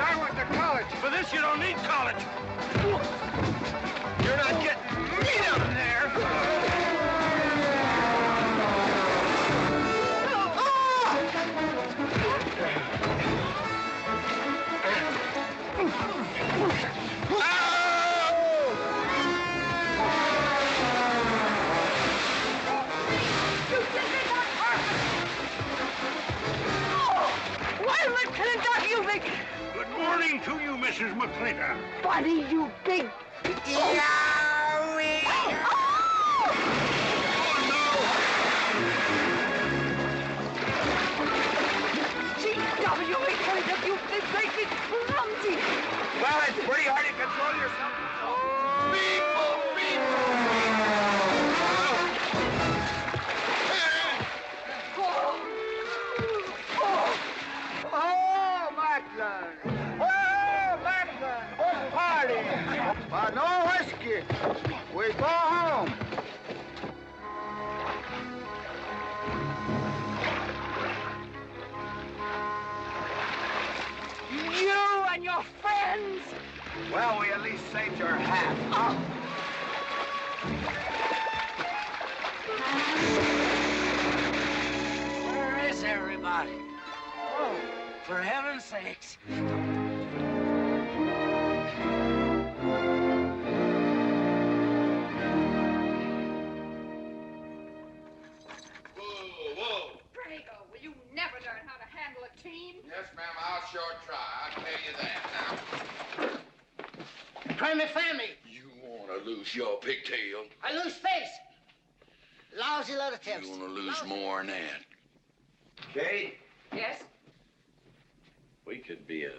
I went to college. For this, you don't need college. You're not getting me down there. McLintock, you big... Good morning to you, Mrs. McLintock. Buddy, you big... Yowie! G.W. McLintock, you big, big, clumsy! Well, it's pretty hard to control yourself. oh, McLaglen. Oh, McLaglen. Good party. But no whiskey. We go home. You and your friends! Well, we at least saved your hat. Where is everybody? Oh, for heaven's sakes. Drago, will you never learn how to handle a team? Yes, ma'am, I'll sure try. I'll tell you that now. Try me family. You want to lose your pigtail? I lose face. Lousy lot of tips. You want to lose more than that? Kate, Yes? we could be a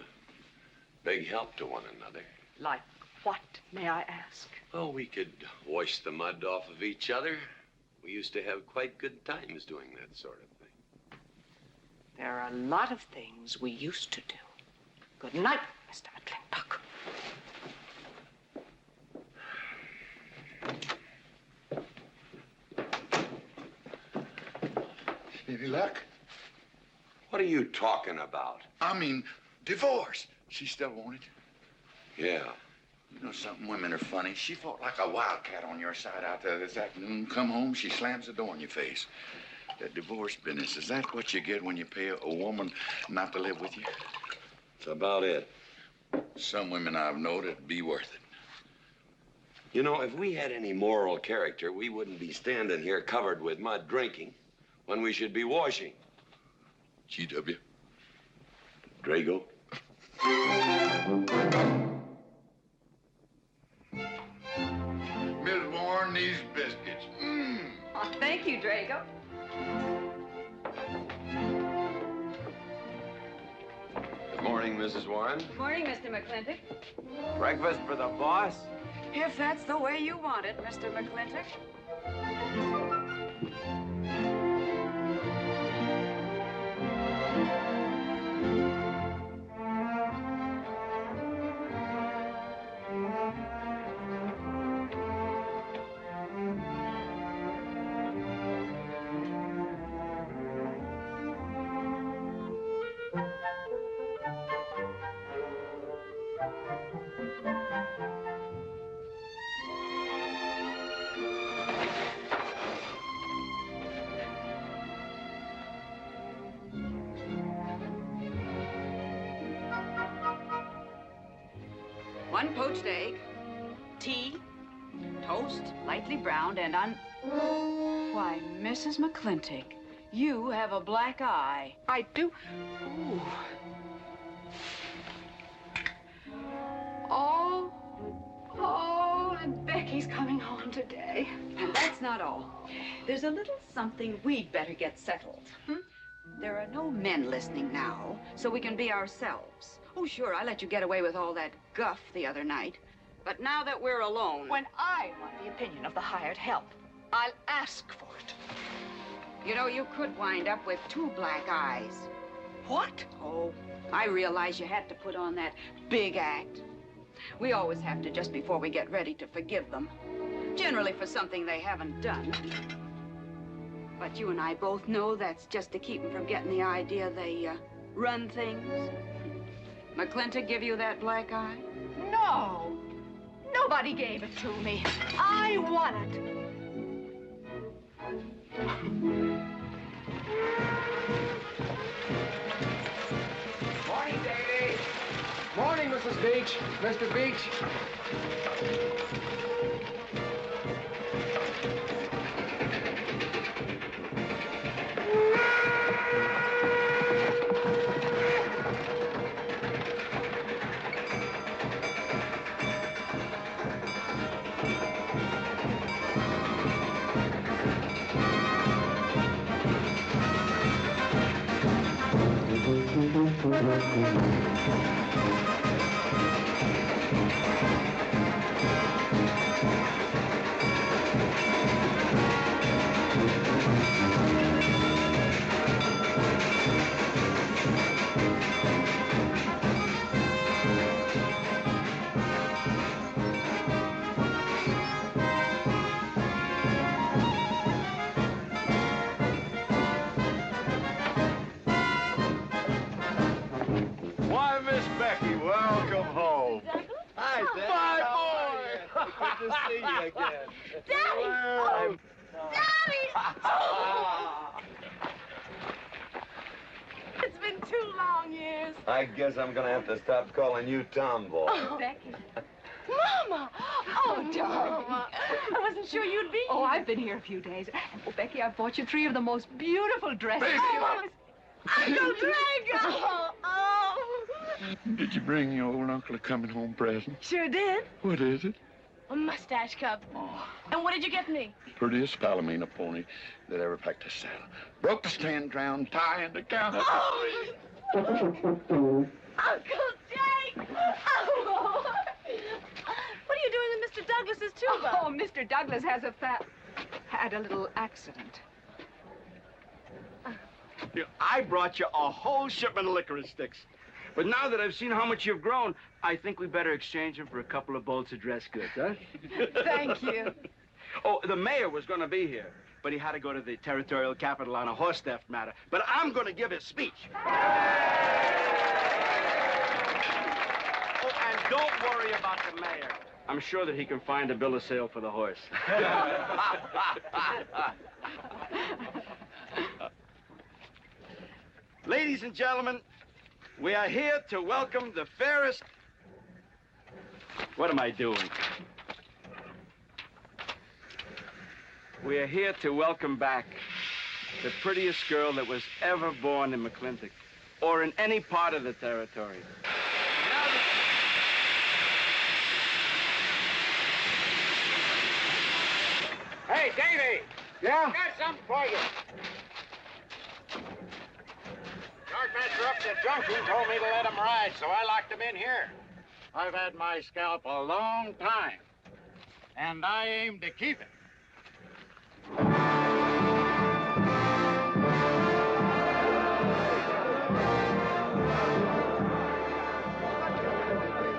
big help to one another. Like what, may I ask? Oh, we could wash the mud off of each other. We used to have quite good times doing that sort of thing. There are a lot of things we used to do. Good night, Mr. McLintock. Any luck? What are you talking about? I mean, divorce. She still want it? Yeah. You know something? Women are funny. She fought like a wildcat on your side out there this afternoon. Come home, she slams the door in your face. That divorce business, is that what you get when you pay a woman not to live with you? That's about it. Some women I've known it'd be worth it. You know, if we had any moral character, we wouldn't be standing here covered with mud drinking when we should be washing. G.W. Drago. Miss Warren, these biscuits. Mmm. Oh, thank you, Drago. Good morning, Mrs. Warren. Good morning, Mr. McLintock. Breakfast for the boss? If that's the way you want it, Mr. McLintock. One poached egg, tea, toast, lightly browned, and Why, Mrs. McLintock, you have a black eye. I do. Ooh. Oh, and Becky's coming home today. And that's not all. There's a little something we'd better get settled. There are no men listening now, so we can be ourselves. Oh, sure, I let you get away with all that guff the other night. But now that we're alone... When I want the opinion of the hired help, I'll ask for it. You know, you could wind up with two black eyes. What? Oh, I realize you had to put on that big act. We always have to just before we get ready to forgive them. Generally for something they haven't done. But you and I both know that's just to keep them from getting the idea they run things. McLintock give you that black eye? No. Nobody gave it to me. I won it. Morning, Davy. Morning, Mrs. Beach. Mr. Beach. Why, Miss Becky, welcome home. Hi, Dad. My boy! Good to see you again. Daddy! Well, Daddy! It's been 2 long years. I guess I'm gonna have to stop calling you Tomboy. Oh, Becky. Mama! Oh, darling. Mama. I wasn't sure you'd be Oh, here. I've been here a few days. Oh, Becky, I bought you 3 of the most beautiful dresses. Uncle Drago! Oh! Did you bring your old uncle a coming home present? Sure did. What is it? A mustache cup. And what did you get me? Prettiest Palomino pony that ever packed a saddle. Broke the stand, drowned, tie, and the cow. Oh! Uncle Jake! Oh! What are you doing with Mr. Douglas's tuba? Oh, Mr. Douglas had a little accident. I brought you a whole shipment of licorice sticks. But now that I've seen how much you've grown, I think we better exchange them for a couple of bolts of dress goods, huh? Thank you. Oh, the mayor was going to be here, but he had to go to the territorial capital on a horse theft matter. But I'm going to give his speech. Oh, and don't worry about the mayor. I'm sure that he can find a bill of sale for the horse. Ladies and gentlemen, we are here to welcome the fairest... What am I doing? We are here to welcome back the prettiest girl that was ever born in McLintock, or in any part of the territory. Hey, Davy! Yeah? I got something for you. Yardmaster up at the junction told me to let him ride, so I locked him in here. I've had my scalp a long time, and I aim to keep it.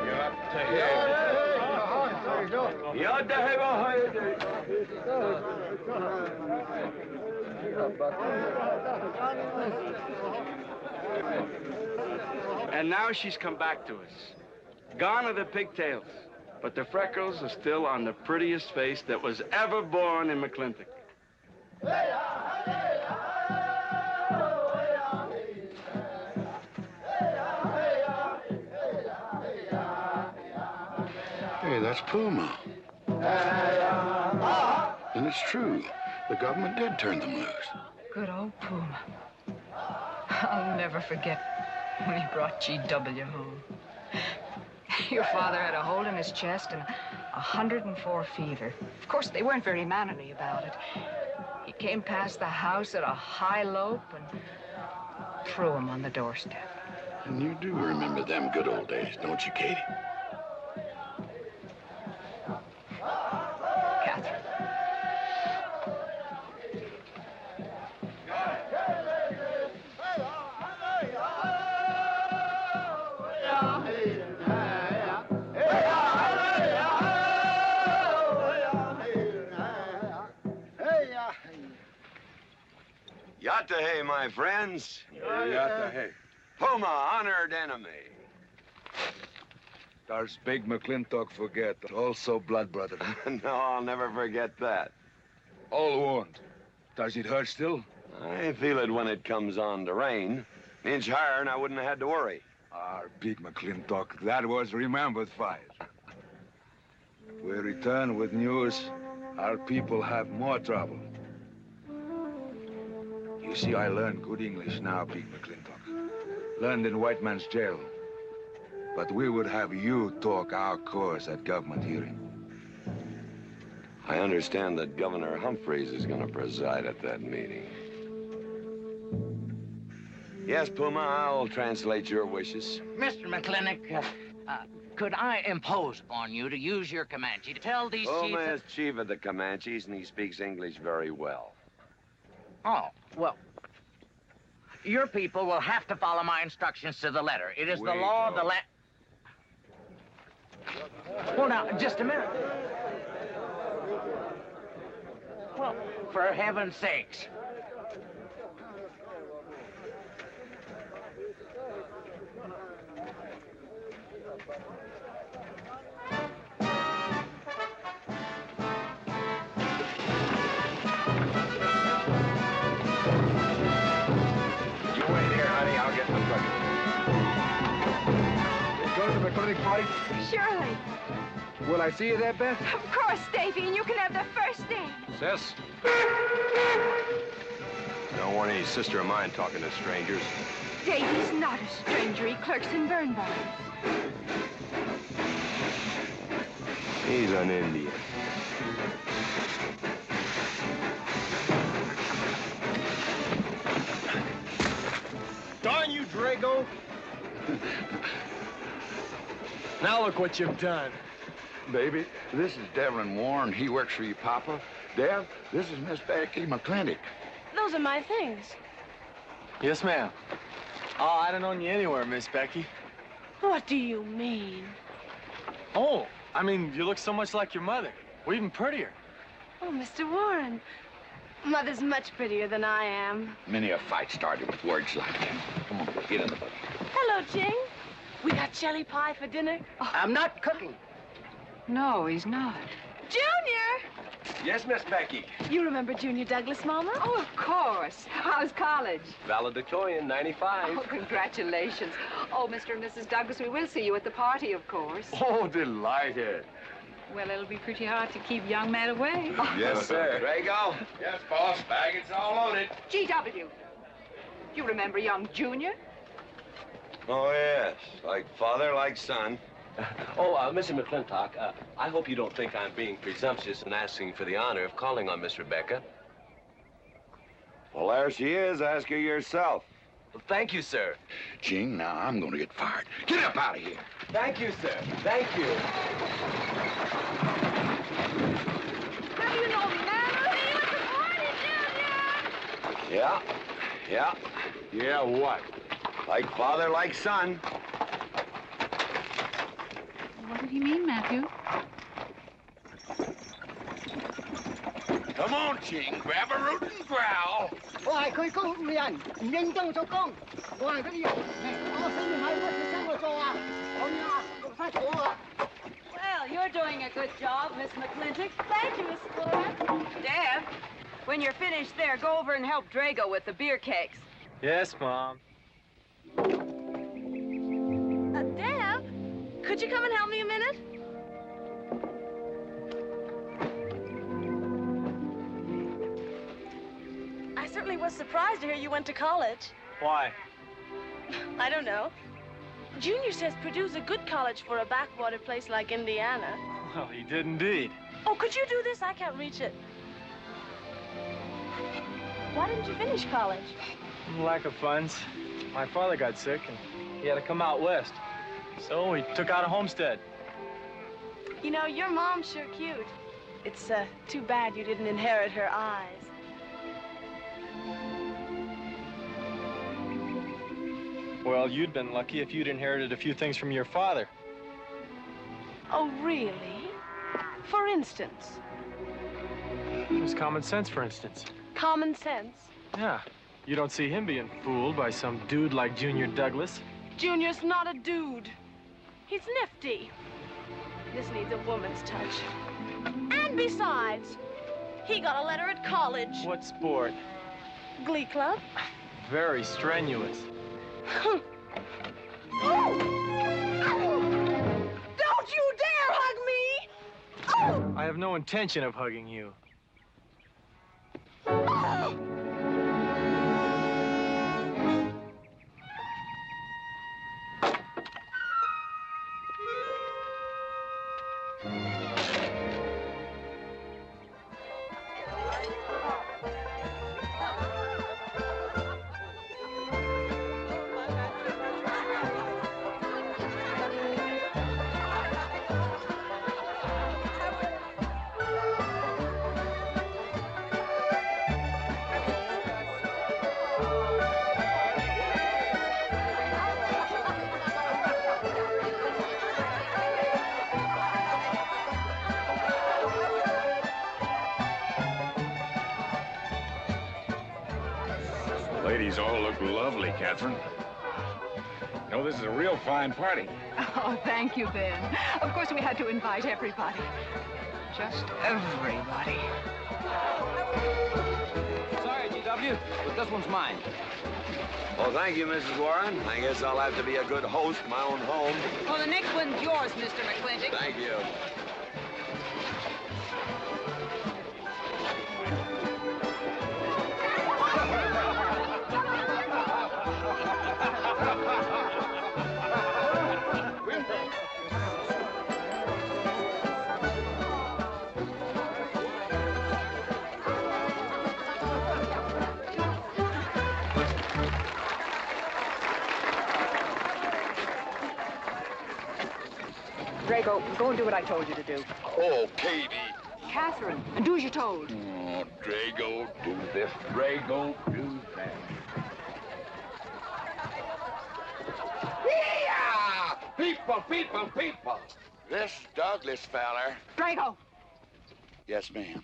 You're up to here. And now she's come back to us. Gone are the pigtails, but the freckles are still on the prettiest face that was ever born in McLintock. Hey, that's Puma. And it's true. The government did turn them loose. Good old Puma. I'll never forget when he brought G.W. home. Your father had a hole in his chest and 104 fever. Of course, they weren't very mannerly about it. He came past the house at a high lope and threw him on the doorstep. And you do remember them good old days, don't you, Katie? Catherine. Ahoy, my friends. Puma, honored enemy. Does big McLINTOCK forget? Also blood brother. No, I'll never forget that. All wound. Does it hurt still? I feel it when it comes on to rain. An inch higher and I wouldn't have had to worry. Our big McLINTOCK, that was remembered fight. We return with news. Our people have more trouble. You see, I learned good English now, big McLINTOCK. Learned in white man's jail. But we would have you talk our cause at government hearing. I understand that Governor Humphreys is going to preside at that meeting. Yes, Puma, I'll translate your wishes. Mr. McLintock, could I impose upon you to use your Comanche to tell these Puma chiefs... is chief of the Comanches, and he speaks English very well. Oh, well, your people will have to follow my instructions to the letter. It is the law of the land... Well, now, just a minute. Well, for heaven's sakes. You wait here, honey. I'll get the bucket. Go to the McLintock party? Surely. Will I see you there, Beth? Of course, Davy, and you can have the first name. Sis? Don't want any sister of mine talking to strangers. Davy's not a stranger. He clerks in burn barns. He's an Indian. Darn you, Drago! Now look what you've done. Baby, this is Devlin Warren. He works for you, Papa. Dev, this is Miss Becky McLINTOCK. Those are my things. Yes, ma'am. Oh, I'd have known you anywhere, Miss Becky. What do you mean? Oh, I mean, you look so much like your mother. Well, even prettier. Oh, Mr. Warren. Mother's much prettier than I am. Many a fight started with words like that. Come on, get in the boat. Hello, Ching. We got jelly pie for dinner. Oh. I'm not cooking. No, he's not. Junior! Yes, Miss Becky. You remember Junior Douglas, Mama? Oh, of course. How's college? Valedictorian, 95. Oh, congratulations. Oh, Mr. and Mrs. Douglas, we will see you at the party, of course. Oh, delighted. Well, it'll be pretty hard to keep young men away. Yes, sir. Drago? Yes, boss. Baggage all loaded. G.W. You remember young Junior? Oh, yes. Like father, like son. Mr. McLINTOCK, I hope you don't think I'm being presumptuous in asking for the honor of calling on Miss Rebecca. Well, there she is. Ask her yourself. Well, thank you, sir. Ching, now I'm going to get fired. Get up out of here. Thank you, sir. Thank you. Have you no manners? See you at the party, Junior! Yeah. Yeah, what? Like father, like son. What did he mean, Matthew? Come on, Ching. Grab a root and growl. 我係佢高人，唔認真做工。我係嗰啲人，我死唔係屈佢生我做啊！我呀，快坐啊！ Well, you're doing a good job, Miss McLINTOCK. Thank you, Miss Flora. Deb, when you're finished there, go over and help Drago with the beer kegs. Yes, Mom. Deb, could you come and help me a minute? I certainly was surprised to hear you went to college. Why? I don't know. Junior says Purdue's a good college for a backwater place like Indiana. Well, he did indeed. Oh, could you do this? I can't reach it. Why didn't you finish college? Lack of funds. My father got sick, and he had to come out west. So he took out a homestead. You know, your mom's sure cute. It's too bad you didn't inherit her eyes. Well, you'd been lucky if you'd inherited a few things from your father. Oh, really? For instance? It was common sense, for instance. Common sense? Yeah. You don't see him being fooled by some dude like Junior Douglas. Junior's not a dude. He's nifty. This needs a woman's touch. And besides, he got a letter at college. What sport? Glee club. Very strenuous. Don't you dare hug me! Oh! I have no intention of hugging you. Ladies all look lovely, Catherine. You know, this is a real fine party. Oh, thank you, Ben. Of course, we had to invite everybody. Just everybody. Sorry, GW, but this one's mine. Well, thank you, Mrs. Warren. I guess I'll have to be a good host in my own home. Well, the next one's yours, Mr. McLintock. Thank you. Drago, go and do what I told you to do. Oh, Katie. Catherine, and do as you're told. Oh, Drago, do this. Drago, do that. Yeah! People, people, people. This Douglas feller. Drago! Yes, ma'am.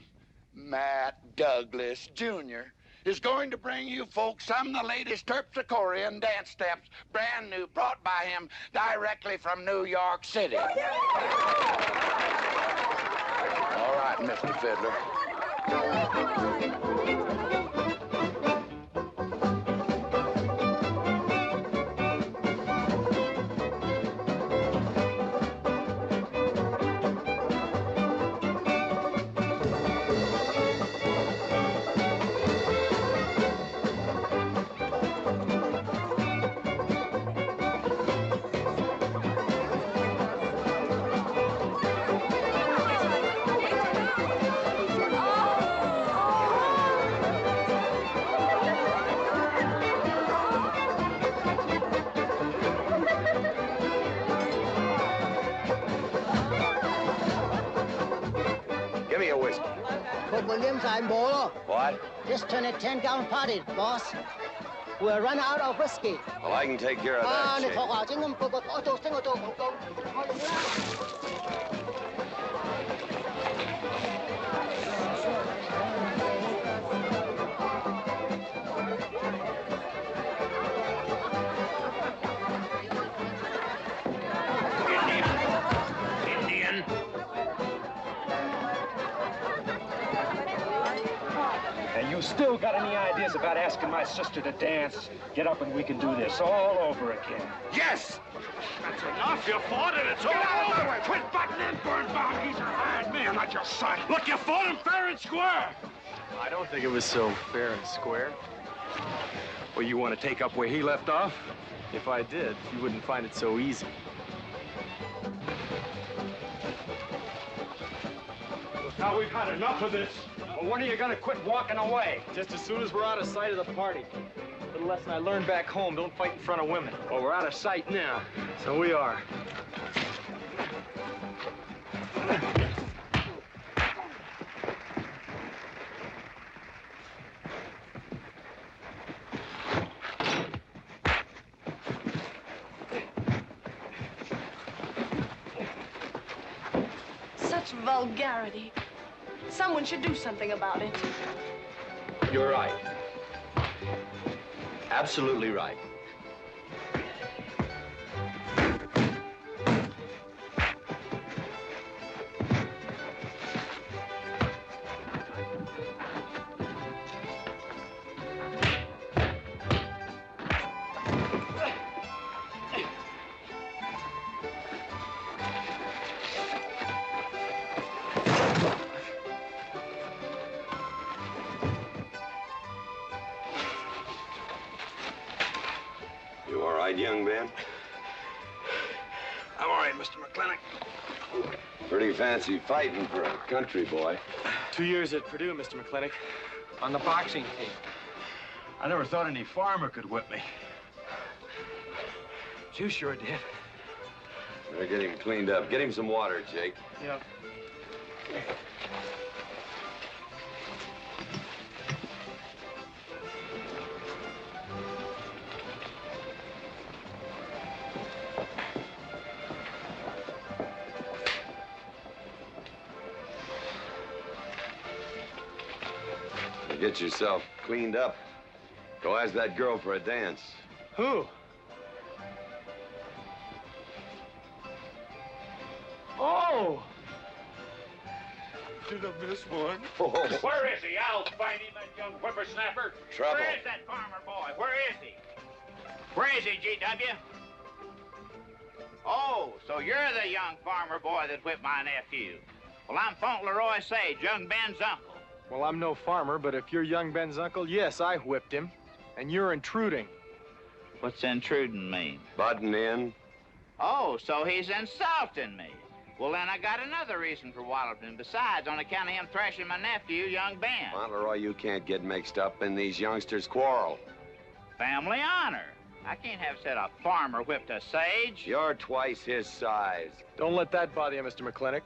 Matt Douglas, Jr. is going to bring you folks some of the latest terpsichorean dance steps, brand new, brought by him directly from New York City. All right, Mr. Fiddler. Give me a whiskey. Cook Williams, I'm Bolo. What? Just turn a 10-gallon party, boss. We'll run out of whiskey. Well, I can take care of that, Shake. Indian. And you still got any ideas about asking my sister to dance? Get up and we can do this all over again. Yes! That's enough. You fought it. It's all over. Quit butting in, Birnbaum. He's a hired man, not your son. Look, you fought him fair and square. I don't think it was so fair and square. Well, you want to take up where he left off? If I did, you wouldn't find it so easy. Now we've had enough of this. Well, when are you gonna quit walking away? Just as soon as we're out of sight of the party. A little lesson I learned back home, don't fight in front of women. Well, we're out of sight now. So we are. Such vulgarity. Someone should do something about it. You're right. Absolutely right. You all right, young man? I'm all right, Mr. McLintock. Pretty fancy fighting for a country boy. 2 years at Purdue, Mr. McLintock, on the boxing team. I never thought any farmer could whip me. You sure did. Better get him cleaned up. Get him some water, Jake. Yep. Get yourself cleaned up. Go ask that girl for a dance. Who? Oh! Did I miss one? Where is he? I'll find him, that young whippersnapper. Trouble. Where is that farmer boy? Where is he? Where is he, G.W.? Oh, so you're the young farmer boy that whipped my nephew. Well, I'm Fauntleroy Sage, young Ben's uncle. Well, I'm no farmer, but if you're young Ben's uncle, yes, I whipped him. And you're intruding. What's intruding mean? Butting in. Oh, so he's insulting me. Well, then I got another reason for walloping him. Besides, on account of him thrashing my nephew, young Ben. Fauntleroy, you can't get mixed up in these youngsters' quarrel. Family honor. I can't have said a farmer whipped a sage. You're twice his size. Don't let that bother you, Mr. McLintock.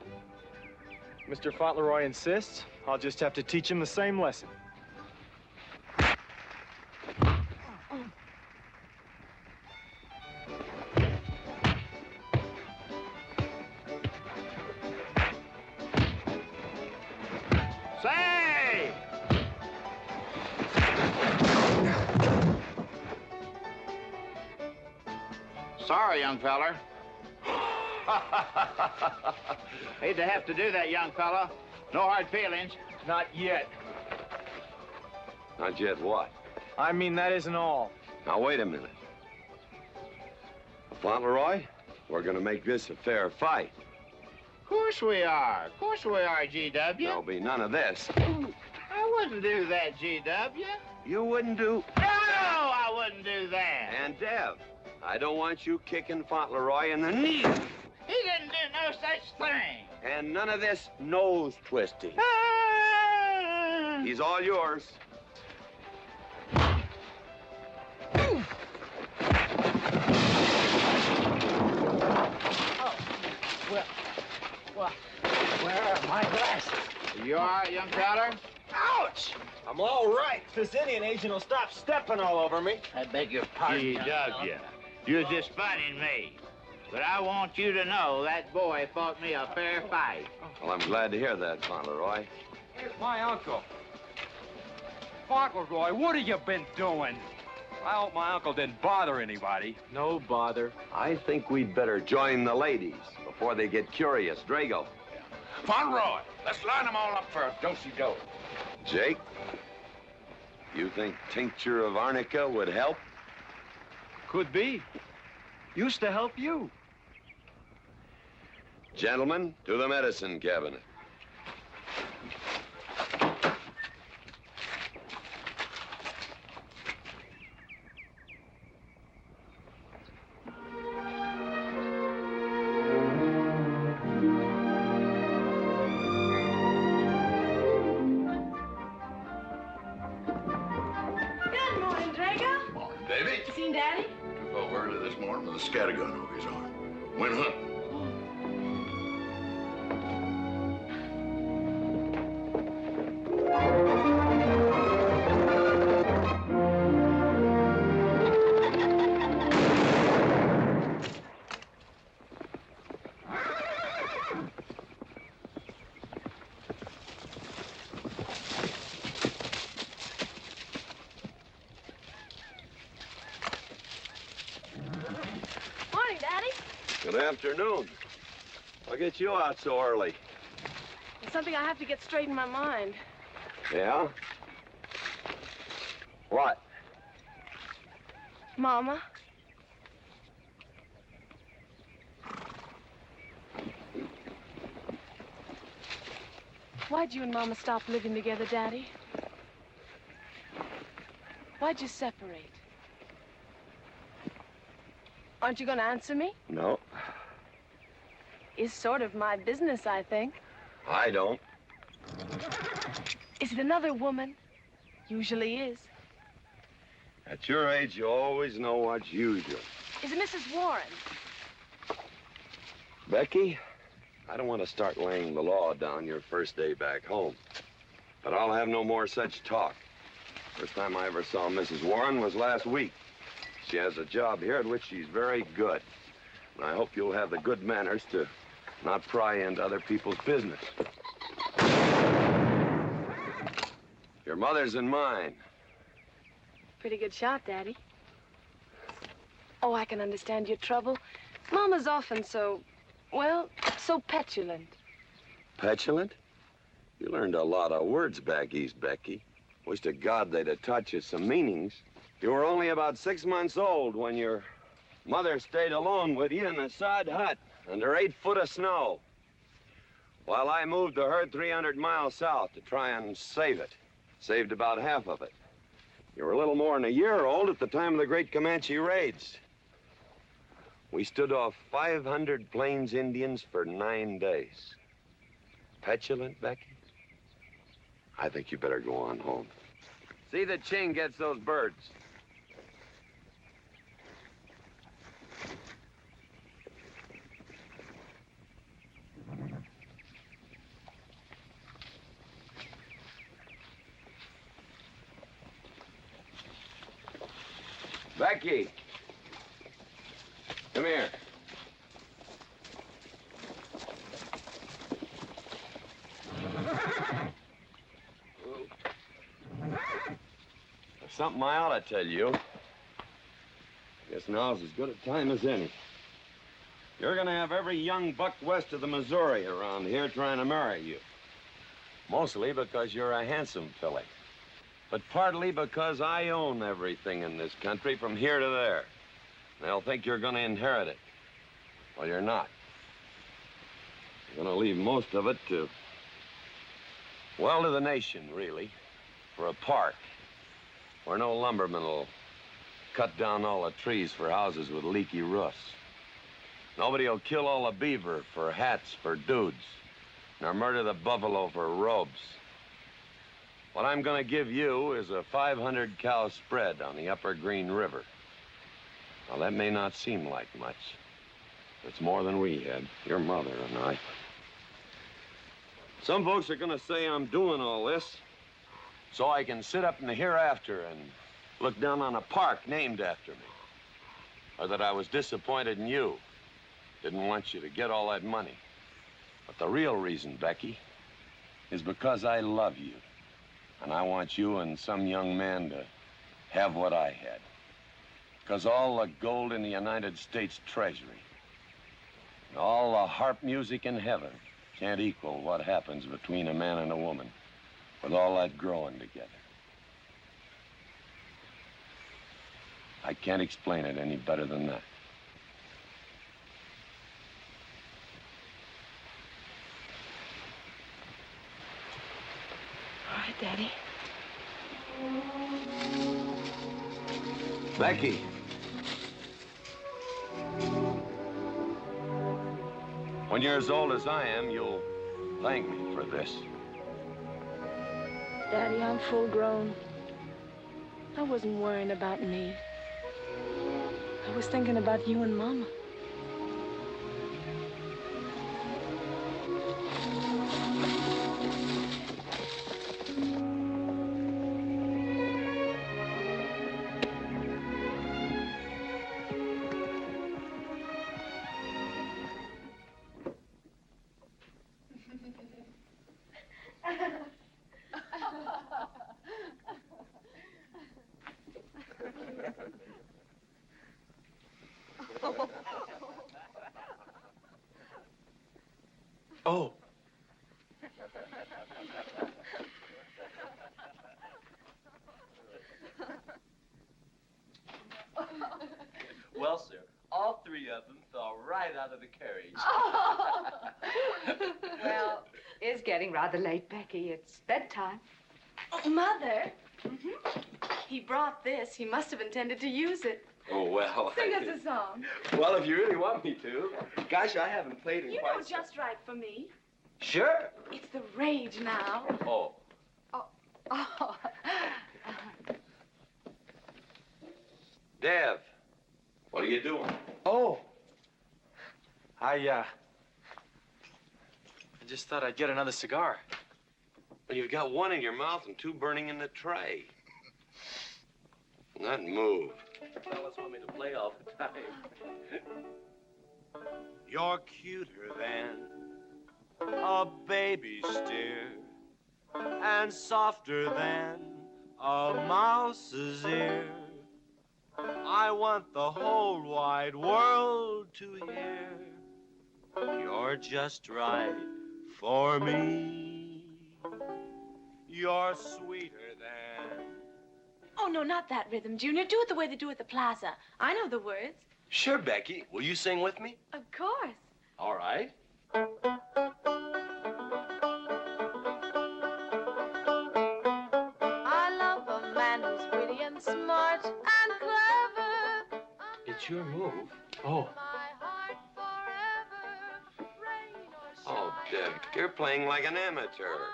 Mr. Fauntleroy insists. I'll just have to teach him the same lesson. Say! Sorry, young feller. Hate to have to do that, young fella. No hard feelings. Not yet. Not yet what? I mean, that isn't all. Now, wait a minute. Fauntleroy, we're gonna make this a fair fight. Of course we are. Of course we are, G.W. There'll be none of this. I wouldn't do that, G.W. You wouldn't do... No, I wouldn't do that. And Dev, I don't want you kicking Fauntleroy in the knee. He didn't do no such thing. And none of this nose twisting. He's all yours. Well, where are my glasses? You all right, young feller? Ouch! I'm all right. This Indian agent will stop stepping all over me. I beg your pardon, G.W. You're just funning me. But I want you to know that boy fought me a fair fight. Well, I'm glad to hear that, Fauntleroy. Here's my uncle. Fauntleroy, what have you been doing? I hope my uncle didn't bother anybody. No bother. I think we'd better join the ladies before they get curious. Drago. Fauntleroy, let's line them all up for a do-si-do. Jake, you think tincture of arnica would help? Could be. Used to help you. Gentlemen, to the medicine cabinet. Good morning, Drago. Morning, Davy. You seen Daddy? Took over early this morning with a scattergun over his arm. Went hunting. Good afternoon. I'll get you out so early. It's something I have to get straight in my mind. Yeah? What? Mama? Why'd you and Mama stop living together, Daddy? Why'd you separate? Aren't you gonna answer me? No, It's sort of my business, I think. I don't. Is it another woman? Usually is. At your age, you always know what's usual. Is it Mrs. Warren? Becky, I don't want to start laying the law down your first day back home. But I'll have no more such talk. First time I ever saw Mrs. Warren was last week. She has a job here at which she's very good. And I hope you'll have the good manners to not pry into other people's business. Your mother's and mine. Pretty good shot, Daddy. Oh, I can understand your trouble. Mama's often so, well, so petulant. Petulant? You learned a lot of words back east, Becky. Wish to God they'd have taught you some meanings. You were only about 6 months old when your mother stayed alone with you in a sod hut under 8 foot of snow, while I moved the herd 300 miles south to try and save it. Saved about half of it. You were a little more than a year old at the time of the great Comanche raids. We stood off 500 Plains Indians for 9 days. Petulant, Becky? I think you better go on home. See that Ching gets those birds. Becky, come here. There's something I ought to tell you. Guess now's as good a time as any. You're gonna have every young buck west of the Missouri around here trying to marry you. Mostly because you're a handsome filly. But partly because I own everything in this country from here to there. They'll think you're gonna inherit it. Well, you're not. You're gonna leave most of it to, well, to the nation, really. For a park where no lumberman will cut down all the trees for houses with leaky roofs. Nobody will kill all the beaver for hats for dudes, nor murder the buffalo for robes. What I'm gonna give you is a 500-cow spread on the upper Green River. Now, that may not seem like much. It's more than we had, your mother and I. Some folks are gonna say I'm doing all this so I can sit up in the hereafter and look down on a park named after me. Or that I was disappointed in you. Didn't want you to get all that money. But the real reason, Becky, is because I love you. And I want you and some young man to have what I had. Because all the gold in the United States Treasury and all the harp music in heaven can't equal what happens between a man and a woman with all that growing together. I can't explain it any better than that. All right, Daddy. Becky. When you're as old as I am, you'll thank me for this. Daddy, I'm full grown. I wasn't worrying about me. I was thinking about you and Mama. Oh. Well, sir, all three of them fell right out of the carriage. Oh. Well, it's getting rather late, Becky. It's bedtime. Oh, Mother. He brought this. He must have intended to use it. Oh, well. Sing us a song. Well, if you really want me to. Gosh, I haven't played in You quite know just right for me. Sure. It's the rage now. Oh. Oh. Dev, what are you doing? Oh. I just thought I'd get another cigar. Well, you've got one in your mouth and two burning in the tray. Not move. Fellas want me to play all the time. You're cuter than a baby steer and softer than a mouse's ear. I want the whole wide world to hear. You're just right for me. You're sweeter than... Oh, no, not that rhythm, Junior. Do it the way they do at the plaza. I know the words. Sure, Becky. Will you sing with me? Of course. All right. I love a man who's witty and smart and clever. It's your move. Oh. Oh, Dev, you're playing like an amateur.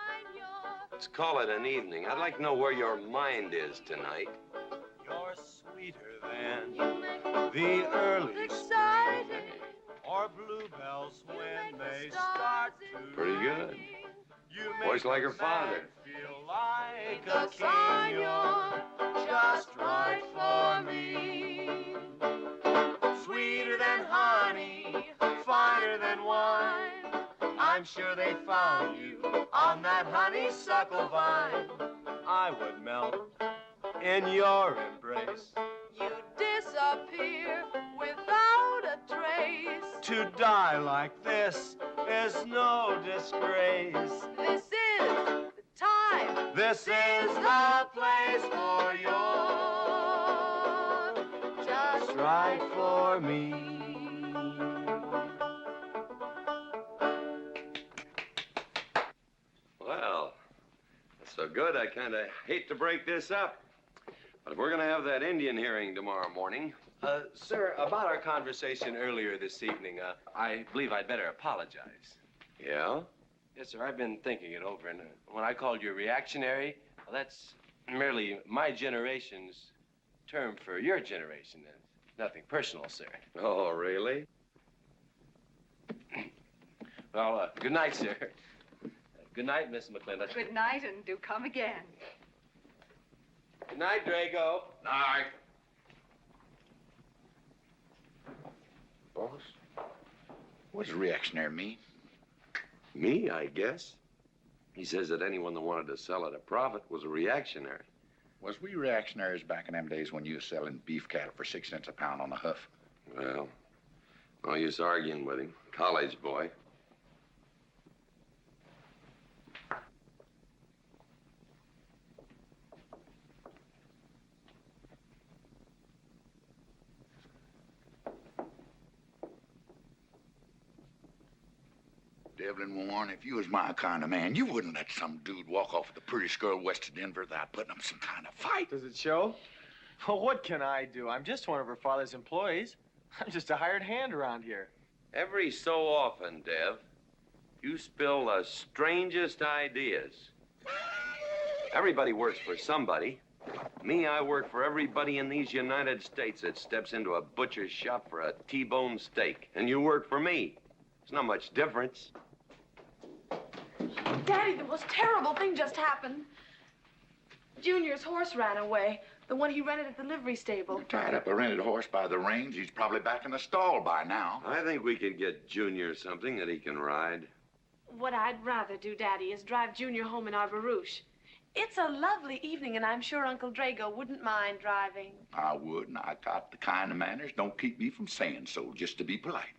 Let's call it an evening. I'd like to know where your mind is tonight. You're sweeter than the early spring or bluebells when they start to Pretty good. You Voice like her father. feel like a king. You're just right for me. Sweeter than honey, finer than wine. I'm sure they found you on that honeysuckle vine. I would melt in your embrace. You disappear without a trace. To die like this is no disgrace. This is the time. This is the place for you. Just Right for me. Well, that's so good, I kind of hate to break this up. But if we're going to have that Indian hearing tomorrow morning... Sir, about our conversation earlier this evening, I believe I'd better apologize. Yeah? Yes, sir, I've been thinking it over, and when I called you reactionary, well, that's merely my generation's term for your generation. Nothing personal, sir. Oh, really? Well, good night, sir. Good night, Miss McLintock. Good night, and do come again. Good night, Drago. Night. Boss? What does reactionary mean? Me, I guess. He says that anyone that wanted to sell at a profit was a reactionary. Was we reactionaries back in them days when you was selling beef cattle for 6 cents a pound on the hoof? Well, no use arguing with him. College boy. Devlin Warren, if you was my kind of man, you wouldn't let some dude walk off with the prettiest girl west of Denver without putting up some kind of fight. Does it show? Well, what can I do? I'm just one of her father's employees. I'm just a hired hand around here. Every so often, Dev, you spill the strangest ideas. Everybody works for somebody. Me, I work for everybody in these United States that steps into a butcher's shop for a T-bone steak. And you work for me. There's not much difference. Daddy, the most terrible thing just happened. Junior's horse ran away. The one he rented at the livery stable. Tied up a rented horse by the reins. He's probably back in the stall by now. I think we can get Junior something that he can ride. What I'd rather do, Daddy, is drive Junior home in our barouche. It's a lovely evening, and I'm sure Uncle Drago wouldn't mind driving. I would, and I got the kind of manners don't keep me from saying so, just to be polite.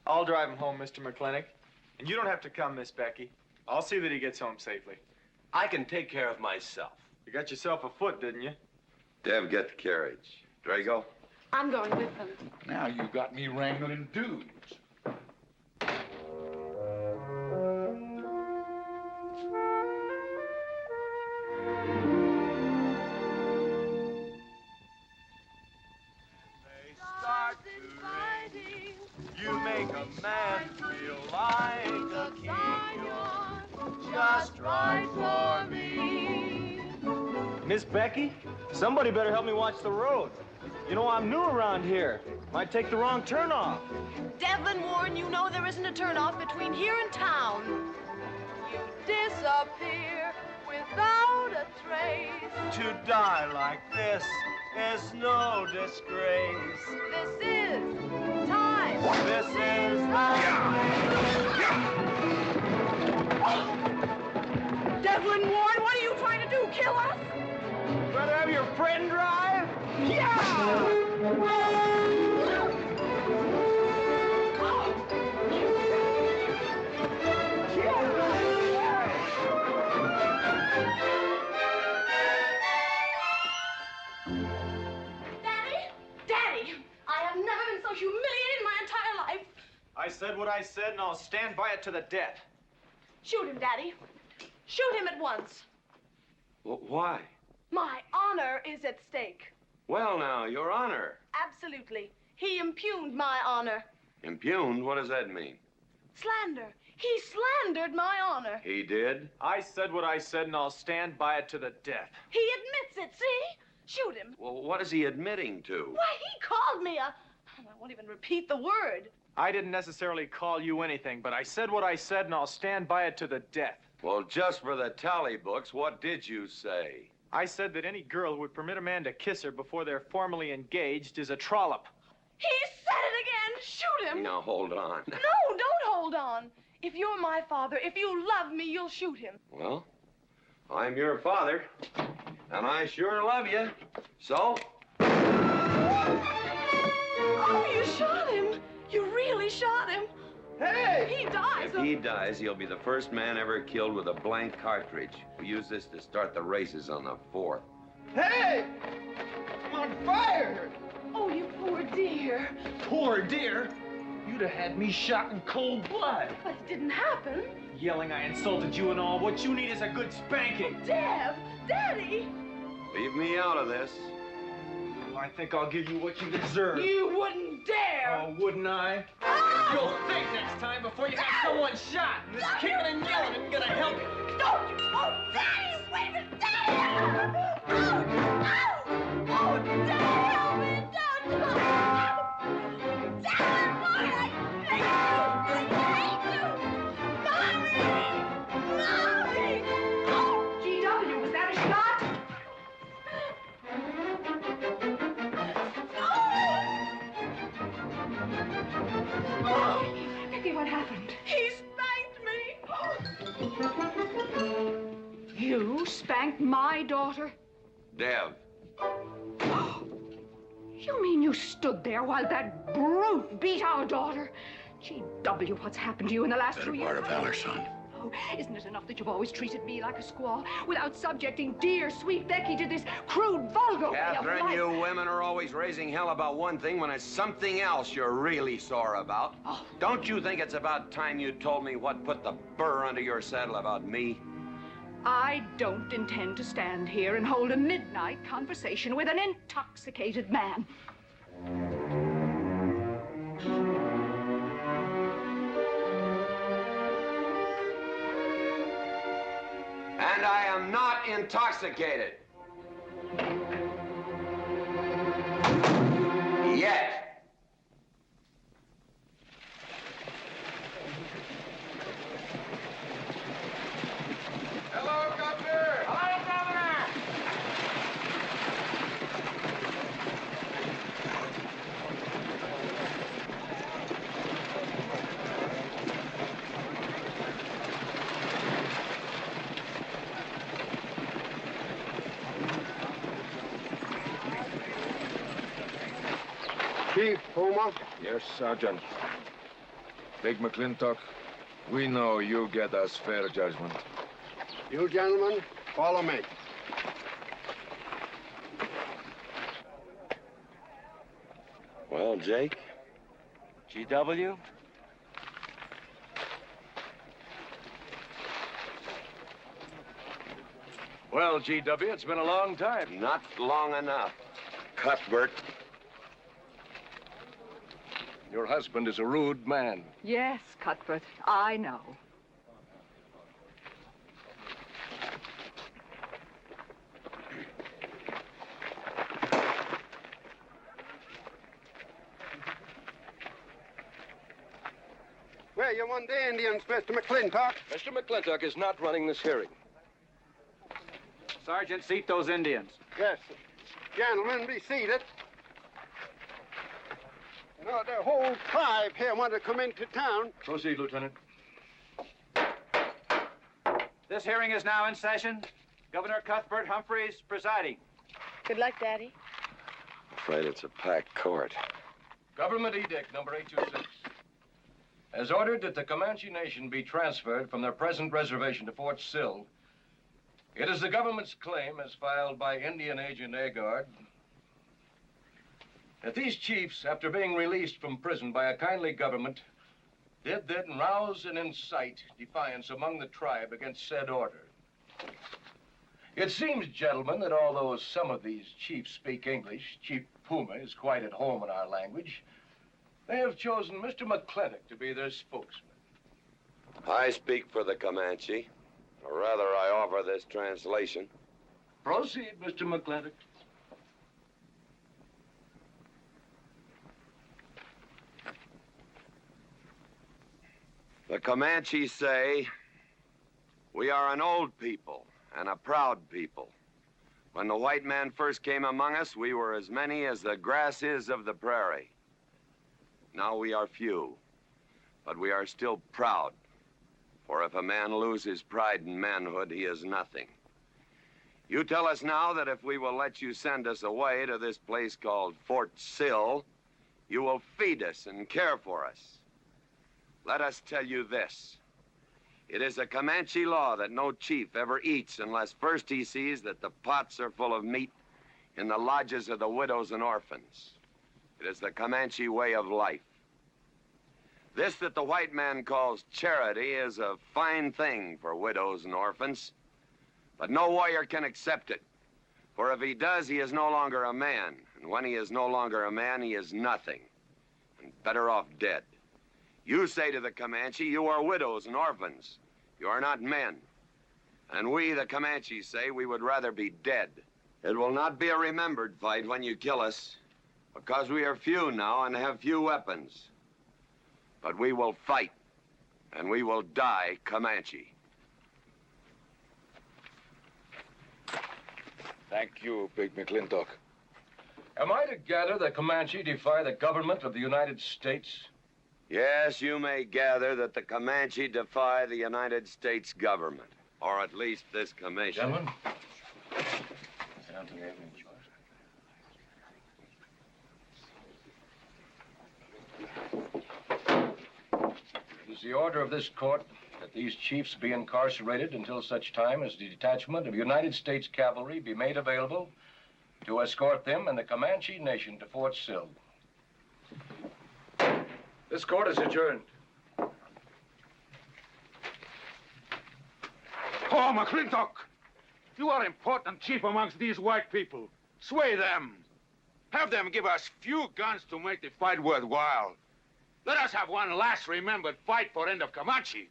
I'll drive him home, Mr. McLintock. And you don't have to come, Miss Becky. I'll see that he gets home safely. I can take care of myself. You got yourself a foot, didn't you? Dev, get the carriage. Drago? I'm going with them. Now you got me wrangling dudes. You make a man feel like a king. You're just right for me. Miss Becky, somebody better help me watch the road. You know, I'm new around here. Might take the wrong turnoff. Devlin Warren, you know there isn't a turnoff between here and town. You disappear without a trace. To die like this is no disgrace. This is time. This is Devlin Warren, what are you trying to do? Kill us? Rather have your friend drive? Yeah! I said what I said, and I'll stand by it to the death. Shoot him, Daddy. Shoot him at once. Well, why? My honor is at stake. Well, now, Your Honor. Absolutely. He impugned my honor. Impugned? What does that mean? Slander. He slandered my honor. He did? I said what I said, and I'll stand by it to the death. He admits it, see? Shoot him. Well, what is he admitting to? Why, he called me a... I won't even repeat the word. I didn't necessarily call you anything, but I said what I said, and I'll stand by it to the death. Well, just for the tally books, what did you say? I said that any girl who would permit a man to kiss her before they're formally engaged is a trollop. He said it again. Shoot him. Now, hold on. No, don't hold on. If you're my father, if you love me, you'll shoot him. Well, I'm your father, and I sure love you. So? Oh, you shot him. You really shot him. Hey! He dies. If he dies, he'll be the first man ever killed with a blank cartridge. We use this to start the races on the 4th. Hey! I'm on fire! Oh, you poor dear. Poor dear? You'd have had me shot in cold blood. But it didn't happen. Yelling I insulted you and all. What you need is a good spanking. Dev! Daddy! Leave me out of this. I think I'll give you what you deserve. You wouldn't dare! Oh, wouldn't I? You'll think next time before you have someone shot. And this kicking and yelling isn't gonna help you. Don't you! Oh, Daddy! Wait a minute! Daddy! Oh, Daddy! Help me! Don't! Daddy, boy, I hate you! Mommy! Oh, G.W., was that a shot? Becky, what happened? He spanked me! You spanked my daughter? Dev. You mean you stood there while that brute beat our daughter? G.W., what's happened to you in the last 2 years? Part of valor, son. Oh, isn't it enough that you've always treated me like a squaw without subjecting dear, sweet Becky to this crude, vulgar way of Catherine, life? you women are always raising hell about one thing when it's something else you're really sore about. Oh. Don't you think it's about time you told me what put the burr under your saddle about me? I don't intend to stand here and hold a midnight conversation with an intoxicated man. And I am not intoxicated. Yet. Hello, Governor! Hello, Governor! Chief, Puma? Yes, Sergeant. Big McLintock, We know you get us fair judgment. You gentlemen, follow me. Well, Jake? GW? Well, GW, it's been a long time. Not long enough. Cuthbert. Your husband is a rude man. Yes, Cuthbert, I know. Where you want the Indians, Mr. McLintock? Mr. McLintock is not running this hearing. Sergeant, seat those Indians. Yes. Gentlemen, be seated. You know, the whole tribe here want to come into town. Proceed, Lieutenant. This hearing is now in session. Governor Cuthbert Humphreys presiding. Good luck, Daddy. Afraid it's a packed court. Government Edict number 826 has ordered that the Comanche Nation be transferred from their present reservation to Fort Sill. It is the government's claim, as filed by Indian Agent Agard, that these chiefs, after being released from prison by a kindly government, did then rouse and incite defiance among the tribe against said order. It seems, gentlemen, that although some of these chiefs speak English, Chief Puma is quite at home in our language, they have chosen Mr. McLintock to be their spokesman. I speak for the Comanche. Or rather, I offer this translation. Proceed, Mr. McLintock. The Comanche say, we are an old people and a proud people. When the white man first came among us, we were as many as the grass is of the prairie. Now we are few, but we are still proud. For if a man loses pride in manhood, he is nothing. You tell us now that if we will let you send us away to this place called Fort Sill, you will feed us and care for us. Let us tell you this. It is a Comanche law that no chief ever eats unless first he sees that the pots are full of meat in the lodges of the widows and orphans. It is the Comanche way of life. This that the white man calls charity is a fine thing for widows and orphans, but no warrior can accept it. For if he does, he is no longer a man. And when he is no longer a man, he is nothing, and better off dead. You say to the Comanche, you are widows and orphans. You are not men. And we, the Comanche, say we would rather be dead. It will not be a remembered fight when you kill us, because we are few now and have few weapons. But we will fight, and we will die Comanche. Thank you, Big McLintock. Am I to gather that Comanche defy the government of the United States? Yes, you may gather that the Comanche defy the United States government, or at least this commission. Gentlemen, sit down to the evening chores. It is the order of this court that these chiefs be incarcerated until such time as the detachment of United States cavalry be made available to escort them and the Comanche Nation to Fort Sill. This court is adjourned. Oh, McLintock! You are important chief amongst these white people. Sway them. Have them give us few guns to make the fight worthwhile. Let us have one last remembered fight for end of Comanche.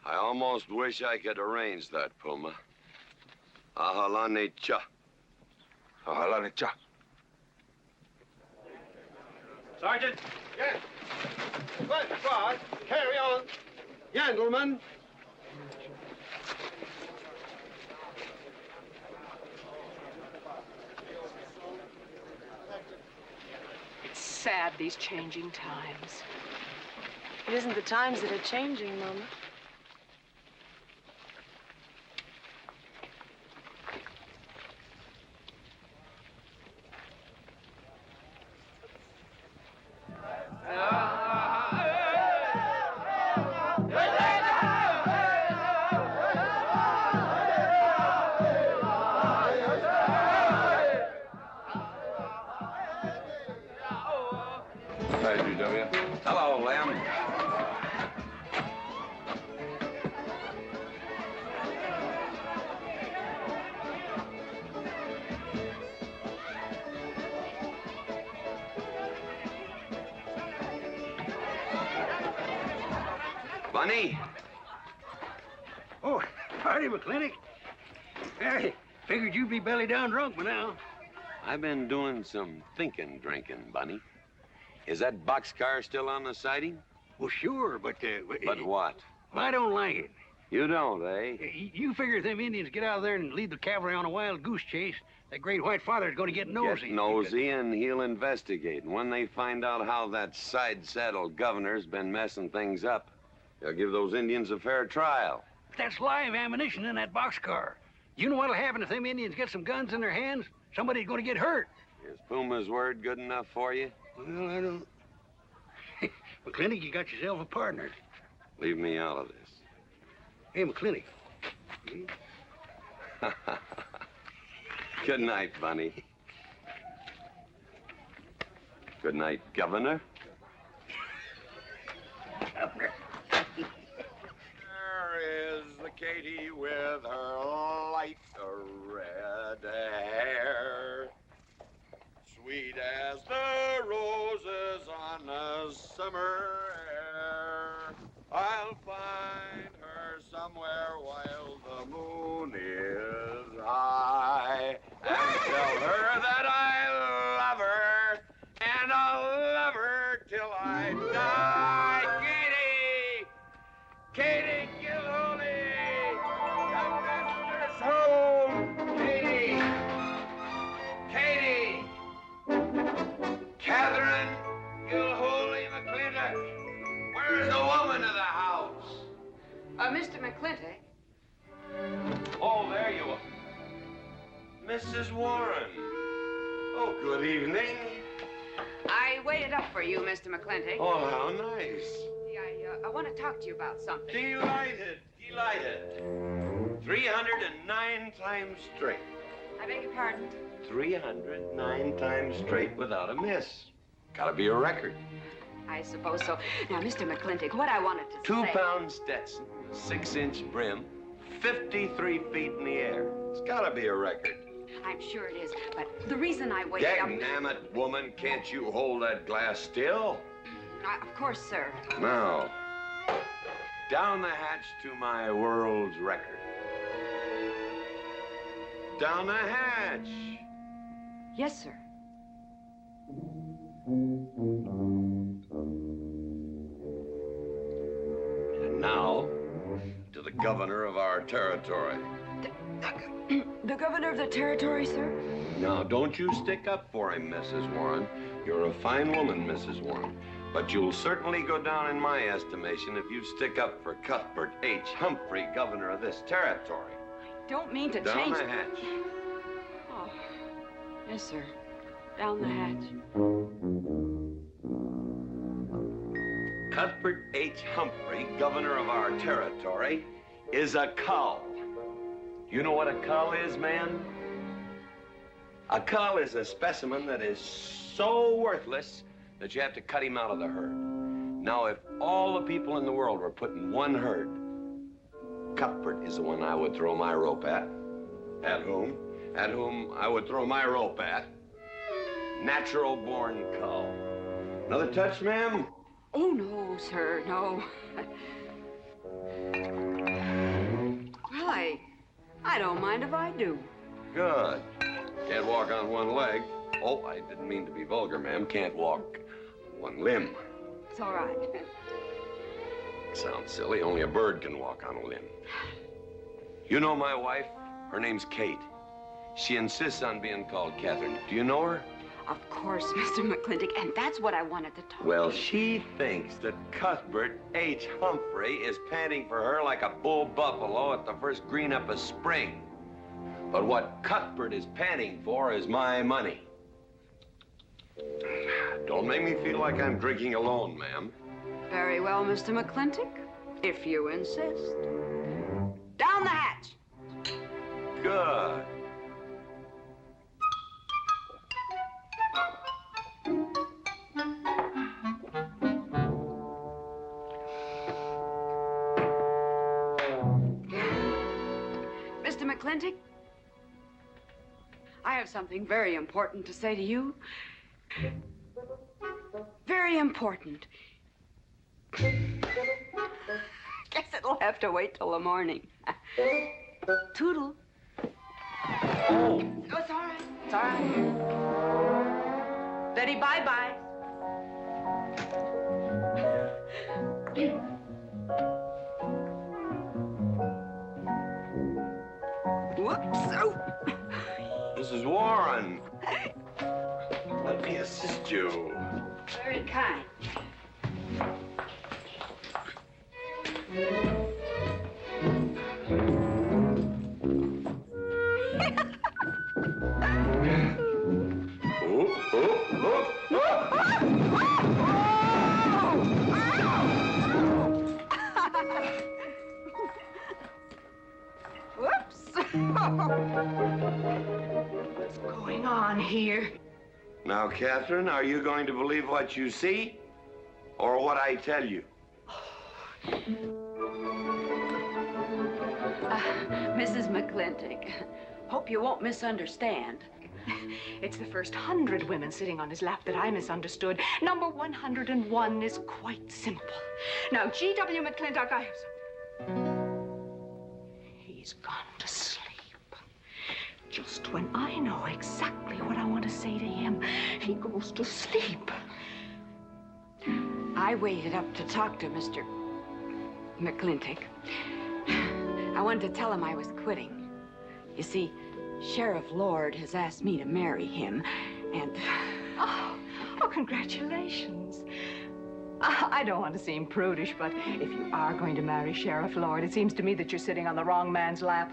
I almost wish I could arrange that, Puma. Ahalani cha. Ahalani cha. Sergeant! Yes. Good God. Carry on. Gentlemen. It's sad, these changing times. It isn't the times that are changing, Mama. Hi, GW. Hello, Lem. Bunny? Oh, howdy, McLintock. Hey, figured you'd be belly down drunk by now. I've been doing some drinking, Bunny. Is that boxcar still on the siding? Well, sure, but... But what? I don't like it. You don't, eh? You figure if them Indians get out there and lead the cavalry on a wild goose chase, that great white father's going to get nosy. Get nosy, and he'll investigate. And when they find out how that side-saddled governor's been messing things up, they'll give those Indians a fair trial. That's live ammunition in that boxcar. You know what'll happen if them Indians get some guns in their hands? Somebody's going to get hurt. Is Puma's word good enough for you? Well, I don't... McLintock, you got yourself a partner. Leave me out of this. Hey, McLintock. Good night, Bunny. Good night, Governor. Governor. There is the Katie with her light red hair, sweet as the roses on a summer air. I'll find her somewhere while the moon is high and tell her that I love her, and I'll love her till I die. Katie Gilhooly, the master's home. Katie. Catherine Gilhooly McLintock. Where is the woman of the house? Mr. McLintock. Oh, there you are. Mrs. Warren. Oh, good evening. I waited up for you, Mr. McLintock. Oh, how nice. I want to talk to you about something. Delighted. 309 times straight. I beg your pardon? 309 times straight without a miss. Gotta be a record. I suppose so. Now, Mr. McLintock, what I wanted to say... 2-pound Stetson, 6-inch brim, 53 feet in the air. It's gotta be a record. I'm sure it is, but the reason I waited up... Damn it, woman, can't you hold that glass still? Of course, sir. Now, down the hatch to my world's record. Down the hatch. Yes, sir. And now, to the governor of our territory. The governor of the territory, sir? Now, don't you stick up for him, Mrs. Warren. You're a fine woman, Mrs. Warren. But you'll certainly go down in my estimation if you stick up for Cuthbert H. Humphrey, governor of this territory. I don't mean to Down change... the hatch. Oh, yes, sir. Down the hatch. Cuthbert H. Humphrey, governor of our territory, is a cull. You know what a cull is, man? A cull is a specimen that is so worthless that you have to cut him out of the herd. Now, if all the people in the world were put in one herd, Cuthbert is the one I would throw my rope at. At whom I would throw my rope at. Natural-born cull. Another touch, ma'am? Oh, no, sir, no. Well, I don't mind if I do. Good. Can't walk on one leg. Oh, I didn't mean to be vulgar, ma'am. Can't walk one limb. It's all right. Sounds silly. Only a bird can walk on a limb. You know my wife? Her name's Kate. She insists on being called Catherine. Do you know her? Of course, Mr. McLintock, and that's what I wanted to talk Well, to you. she thinks that Cuthbert H. Humphrey is panting for her like a bull buffalo at the first green up of spring. But what Cuthbert is panting for is my money. Don't make me feel like I'm drinking alone, ma'am. Very well, Mr. McLintock, if you insist. Down the hatch. Good. McLintock, I have something very important to say to you. Very important. Guess it'll have to wait till the morning. Toodle. Oh, it's all right. It's all right. Betty, bye-bye. Whoops. Oh. Mrs. Warren. Let me assist you. Very kind. Whoops. What's going on here? Now, Catherine, are you going to believe what you see or what I tell you? Mrs. McLintock, hope you won't misunderstand. It's the first 100 women sitting on his lap that I misunderstood. Number 101 is quite simple. Now, G.W. McLintock, I have something. He's gone to sleep. Just when I know exactly what I want to say to him, he goes to sleep. I waited up to talk to Mr. McLintock. I wanted to tell him I was quitting. You see, Sheriff Lord has asked me to marry him, and... Oh, congratulations. I don't want to seem prudish, but if you are going to marry Sheriff Lord, it seems to me that you're sitting on the wrong man's lap.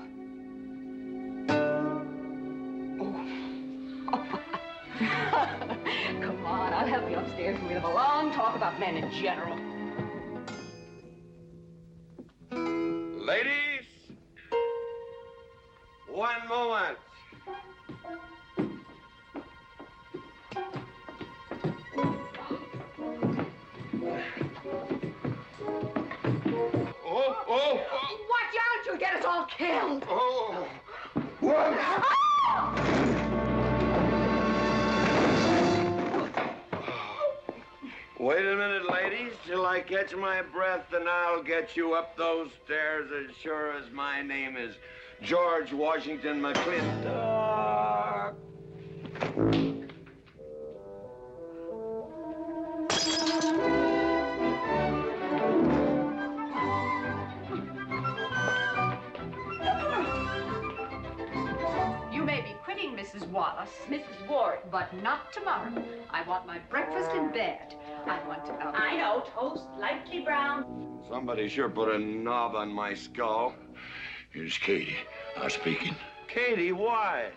Come on, I'll help you upstairs and we'll have a long talk about men in general. Ladies, one moment. Watch out, you'll get us all killed. Oh. Wait a minute, ladies, till I catch my breath, and I'll get you up those stairs as sure as my name is George Washington McLintock. You may be quitting, Mrs. Wallace, Mrs. Ward, but not tomorrow. I want my breakfast in bed. I want to... I know, toast, lightly brown. Somebody sure put a knob on my skull. Here's Katie. Speaking. Katie, why?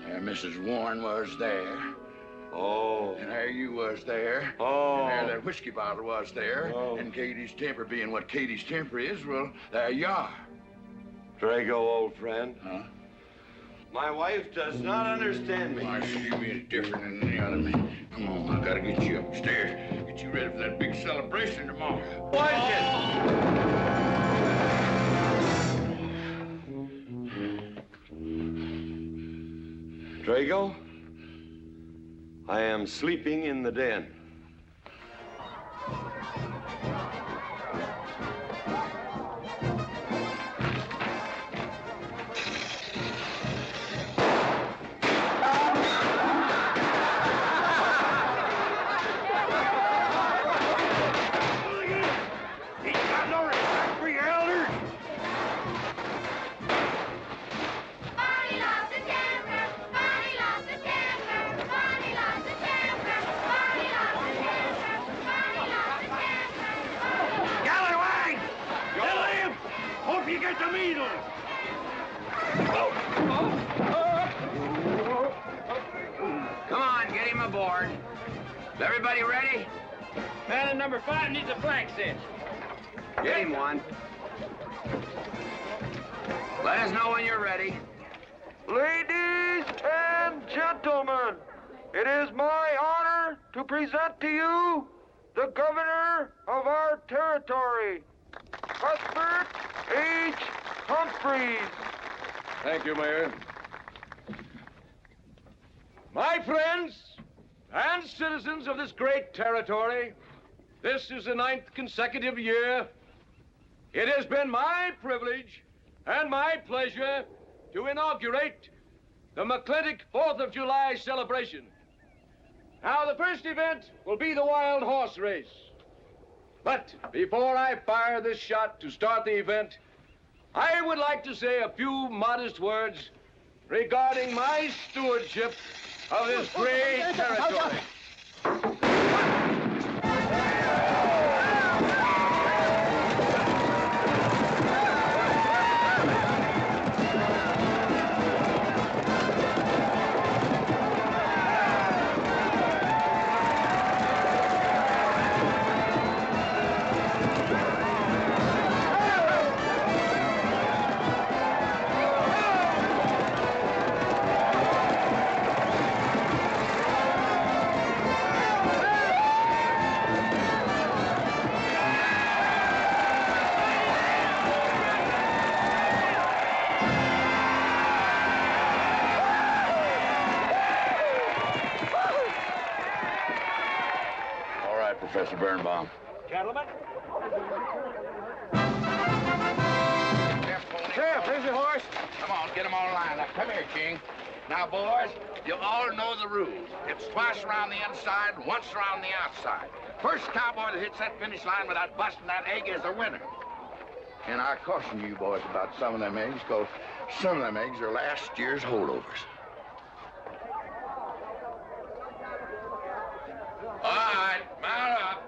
There Mrs. Warren was there. Oh. And there you was there. Oh. And there that whiskey bottle was there. Oh. And Katie's temper being what Katie's temper is, well, there you are. Drago, old friend. Huh? My wife does not understand me. Why, she means different than any other man. Come on, I gotta get you upstairs. Get you ready for that big celebration tomorrow. What is it? Drago, I am sleeping in the den. Come on, get him aboard. Is everybody ready? Man in number 5 needs a flank cinch. Get him one. Let us know when you're ready. Ladies and gentlemen, it is my honor to present to you the governor of our territory, Cuthbert H. Humphreys. Thank you, Mayor. My friends and citizens of this great territory, this is the 9th consecutive year. It has been my privilege and my pleasure to inaugurate the McLINTOCK 4th of July celebration. Now, the first event will be the wild horse race. But before I fire this shot to start the event, I would like to say a few modest words regarding my stewardship of this great territory. Professor Birnbaum. Gentlemen. Sheriff, here's your horse. Come on, get them all lined up. Come here, King. Now, boys, you all know the rules. It's twice around the inside, once around the outside. First cowboy that hits that finish line without busting that egg is the winner. And I caution you boys about some of them eggs, because some of them eggs are last year's holdovers. All right, mount up.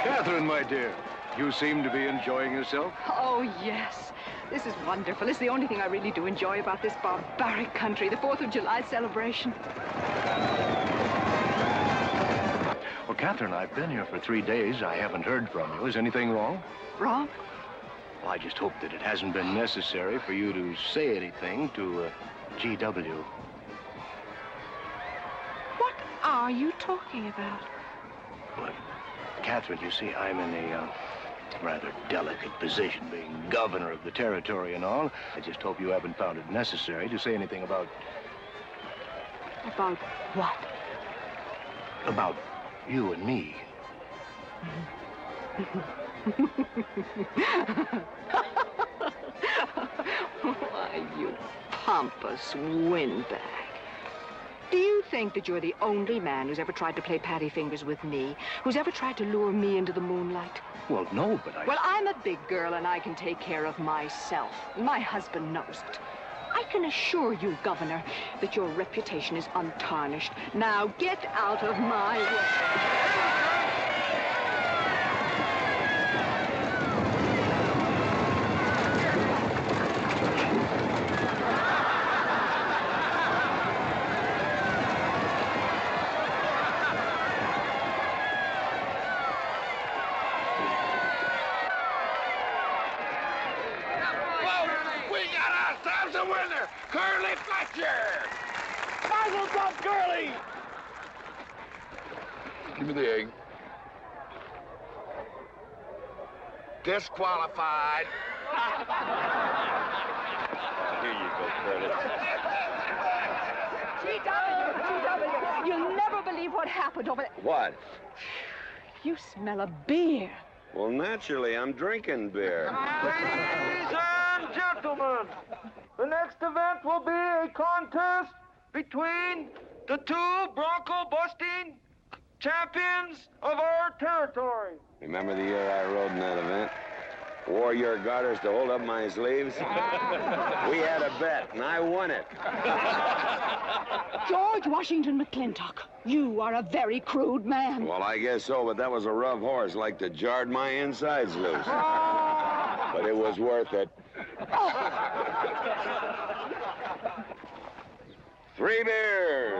Catherine, my dear, you seem to be enjoying yourself. Oh, yes. This is wonderful. It's the only thing I really do enjoy about this barbaric country, the 4th of July celebration. Well, Catherine, I've been here for 3 days. I haven't heard from you. Is anything wrong? Wrong? Well, I just hope that it hasn't been necessary for you to say anything to GW. What are you talking about? But, Catherine, you see, I'm in a rather delicate position, being governor of the territory and all. I just hope you haven't found it necessary to say anything about... About what? About you and me. Why, you pompous windbag. Do you think that you're the only man who's ever tried to play patty fingers with me, who's ever tried to lure me into the moonlight? Well, no, but I... Well, I'm a big girl and I can take care of myself. My husband knows it. I can assure you, Governor, that your reputation is untarnished. Now get out of my way. Curly Fletcher! Mazel tov, Curly! Give me the egg. Disqualified. Here you go, Curly. GW! You'll never believe what happened over there. What? You smell a beer. Well, naturally, I'm drinking beer. Ladies and gentlemen, the next event will be a contest between the two bronco-busting champions of our territory. Remember the year I rode in that event? Wore your garters to hold up my sleeves? We had a bet, and I won it. George Washington McLINTOCK, you are a very crude man. Well, I guess so, but that was a rough horse, like to jarred my insides loose. But it was worth it. 3 beers.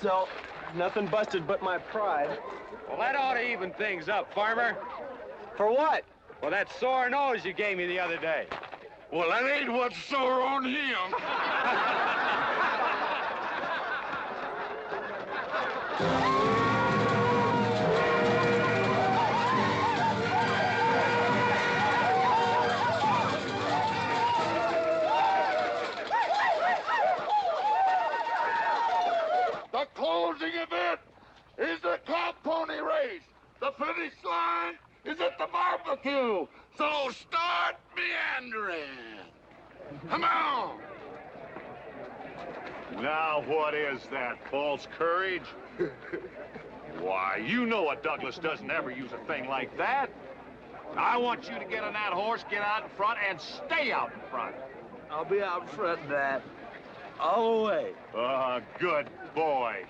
so. Nothing busted but my pride. Well, that ought to even things up, farmer. For what? Well, that sore nose you gave me the other day. Well, that ain't what's sore on him. The closing event is the cow pony race. The finish line is at the barbecue. So start meandering. Come on. Now, what is that, false courage? Why, you know a Douglas doesn't ever use a thing like that. I want you to get on that horse, get out in front, and stay out in front. I'll be out front, Dad. All the way. Good boy.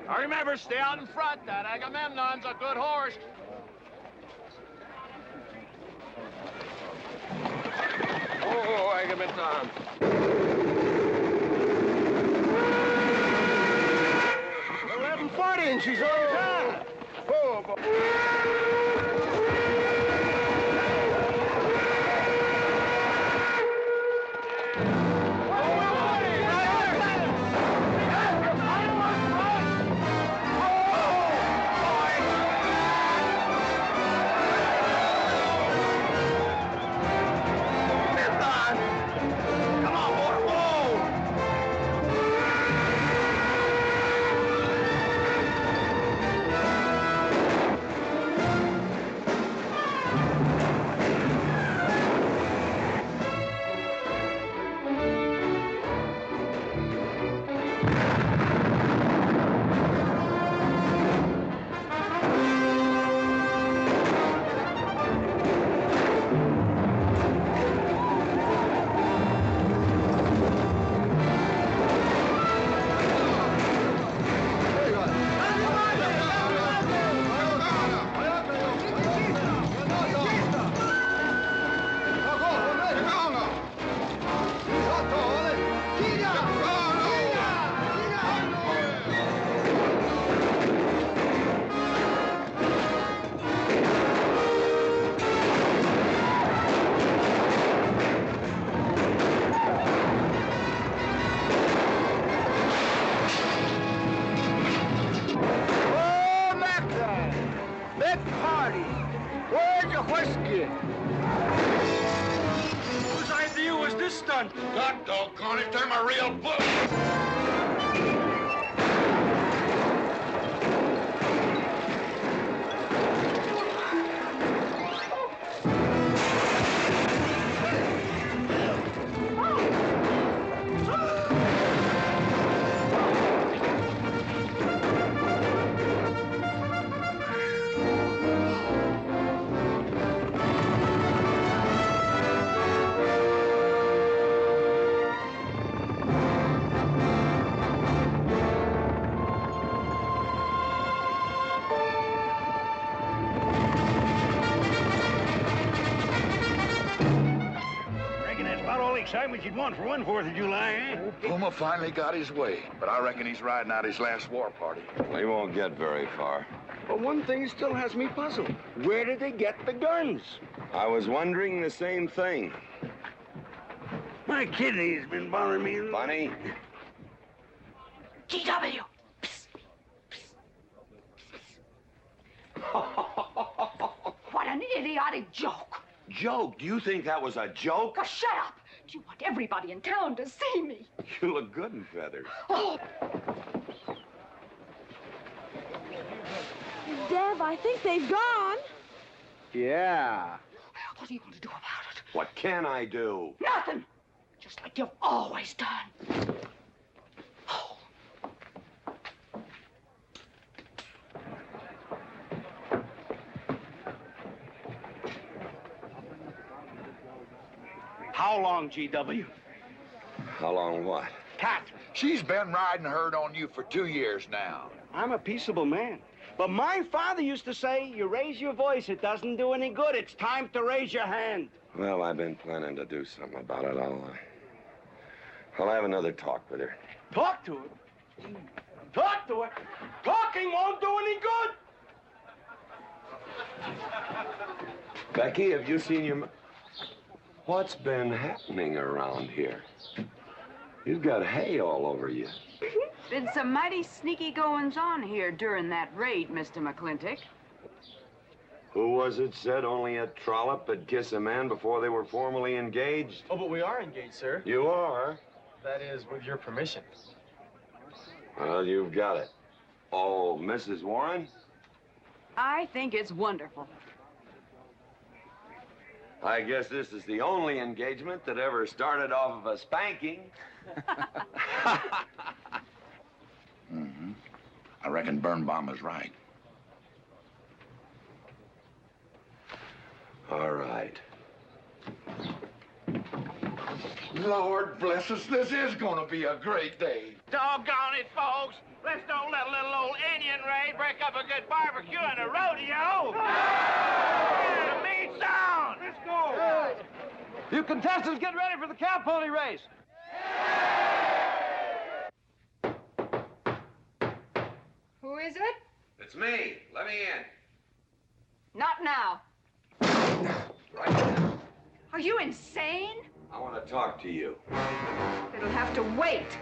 Now remember, stay out in front. That Agamemnon's a good horse. Oh, Agamemnon. 1140 and she's on time. Oh, boy. Whose idea was this stunt? God doggone it, they're my real book. Excitement you'd want for one 4th of July, eh? Puma finally got his way, but I reckon he's riding out his last war party. He won't get very far. But one thing still has me puzzled. Where did they get the guns? I was wondering the same thing. My kidney's been bothering me. Bunny? GW! What an idiotic joke. Joke? Do you think that was a joke? Oh, shut up! Do you want everybody in town to see me? You look good in feathers. Oh. Dev, I think they've gone. Yeah. What are you going to do about it? What can I do? Nothing. Just like you've always done. How long, GW? How long what? Cat. She's been riding herd on you for 2 years now. I'm a peaceable man. But my father used to say, you raise your voice, it doesn't do any good. It's time to raise your hand. Well, I've been planning to do something about it. I'll have another talk with her. Talk to her? Talk to her? Talking won't do any good. Becky, have you seen your... What's been happening around here? You've got hay all over you. Been some mighty sneaky goings-on here during that raid, Mr. McLintock. Who was it said only a trollop would kiss a man before they were formally engaged? Oh, but we are engaged, sir. You are? That is, with your permission. Well, you've got it. Oh, Mrs. Warren? I think it's wonderful. I guess this is the only engagement that ever started off of a spanking. Mm-hmm. I reckon Birnbaum is right. All right. Lord bless us, this is gonna be a great day. Doggone it, folks. Let's don't let a little old Indian raid break up a good barbecue and a rodeo. Yeah, meat sound. Let's go. You contestants get ready for the cow pony race. Who is it? It's me. Let me in. Not now. Right now. Are you insane? I want to talk to you. It'll have to wait.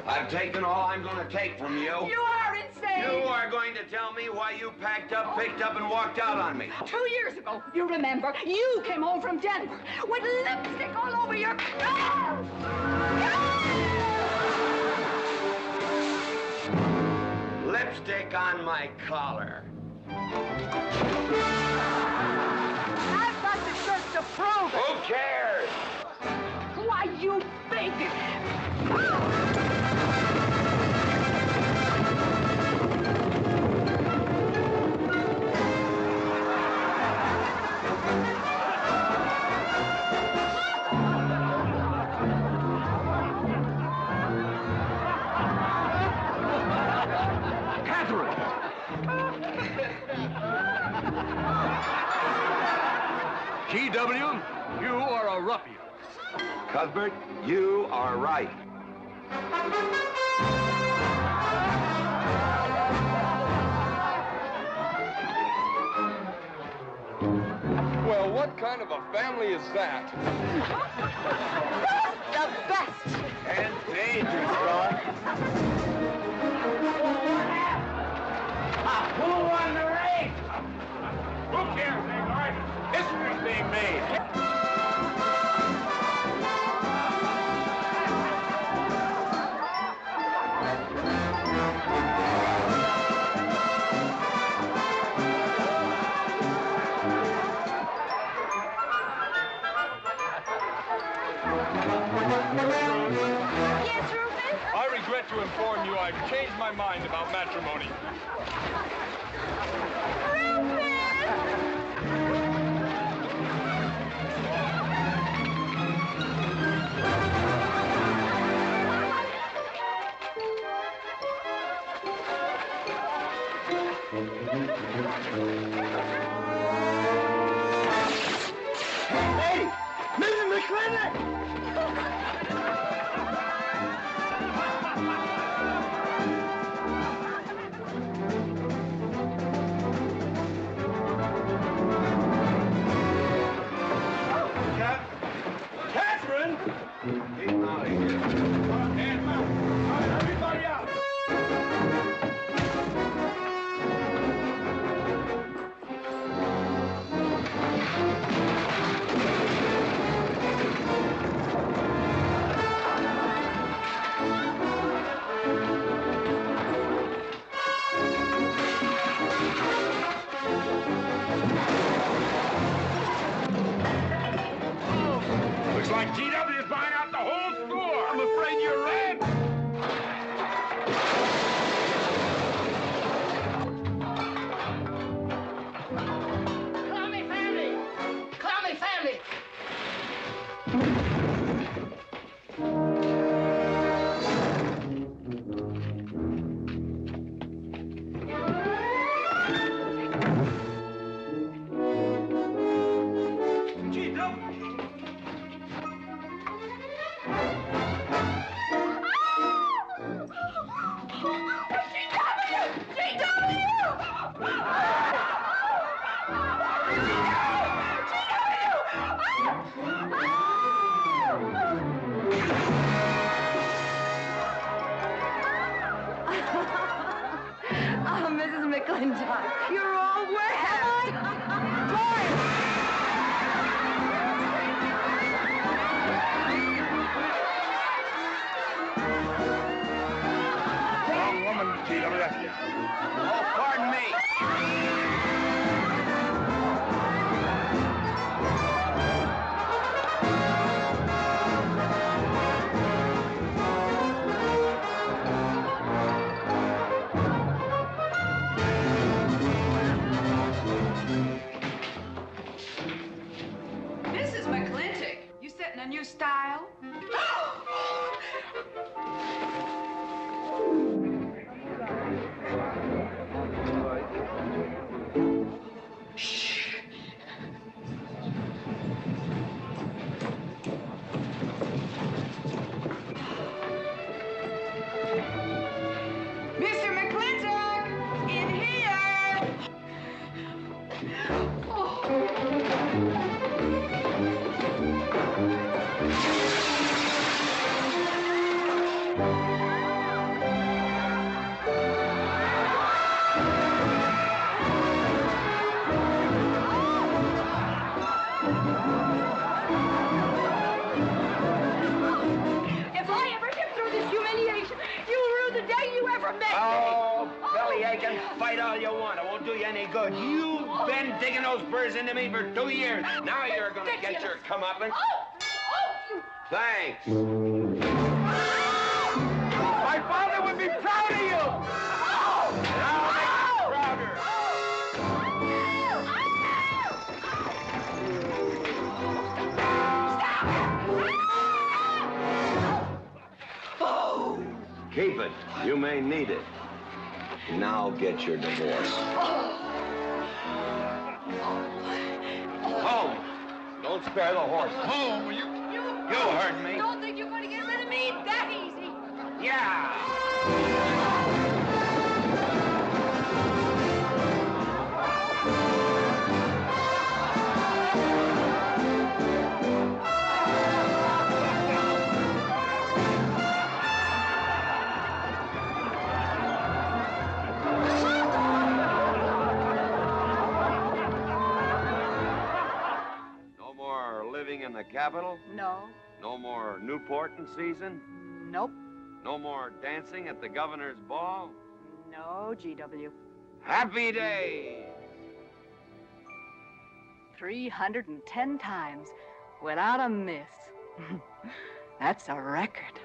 I've taken all I'm going to take from you. You are insane! You are going to tell me why you packed up, picked up, and walked out on me. 2 years ago, you remember, you came home from Denver with lipstick all over your... Lipstick on my collar. I've got the shirt to prove it. Who cares? Why, you big... GW, you are a ruffian. Cuthbert, you are right. Well, what kind of a family is that? The best! And dangerous, Ron. Who won the race? Who cares, Agard? History's being made. Yes, Rufus? I regret to inform you I've changed my mind about matrimony. Hey, Mrs. McLaglen! Catherine! Keep out of here. Everybody out! McLintock, you're all wet. Wrong woman, GW. Oh, pardon me. Mrs. McLintock, you setting a new style? Mr. McLintock, in here! If I ever get through this humiliation, you'll rue the day you ever met me. Oh, belly aching, fight all you want. It won't do you any good. You've been digging those burrs into me for 2 years. Now you're gonna get your comeuppance. Thanks. My father would be proud of you. Now make me prouder. Keep it. You may need it. Now get your divorce. Home. Don't spare the horses. Home, you heard me. Don't think you're going to get rid of me that easy. Yeah. No more living in the capital? No. No more Newport in season? Nope. No more dancing at the governor's ball? No, GW. Happy days! 310 times without a miss. That's a record.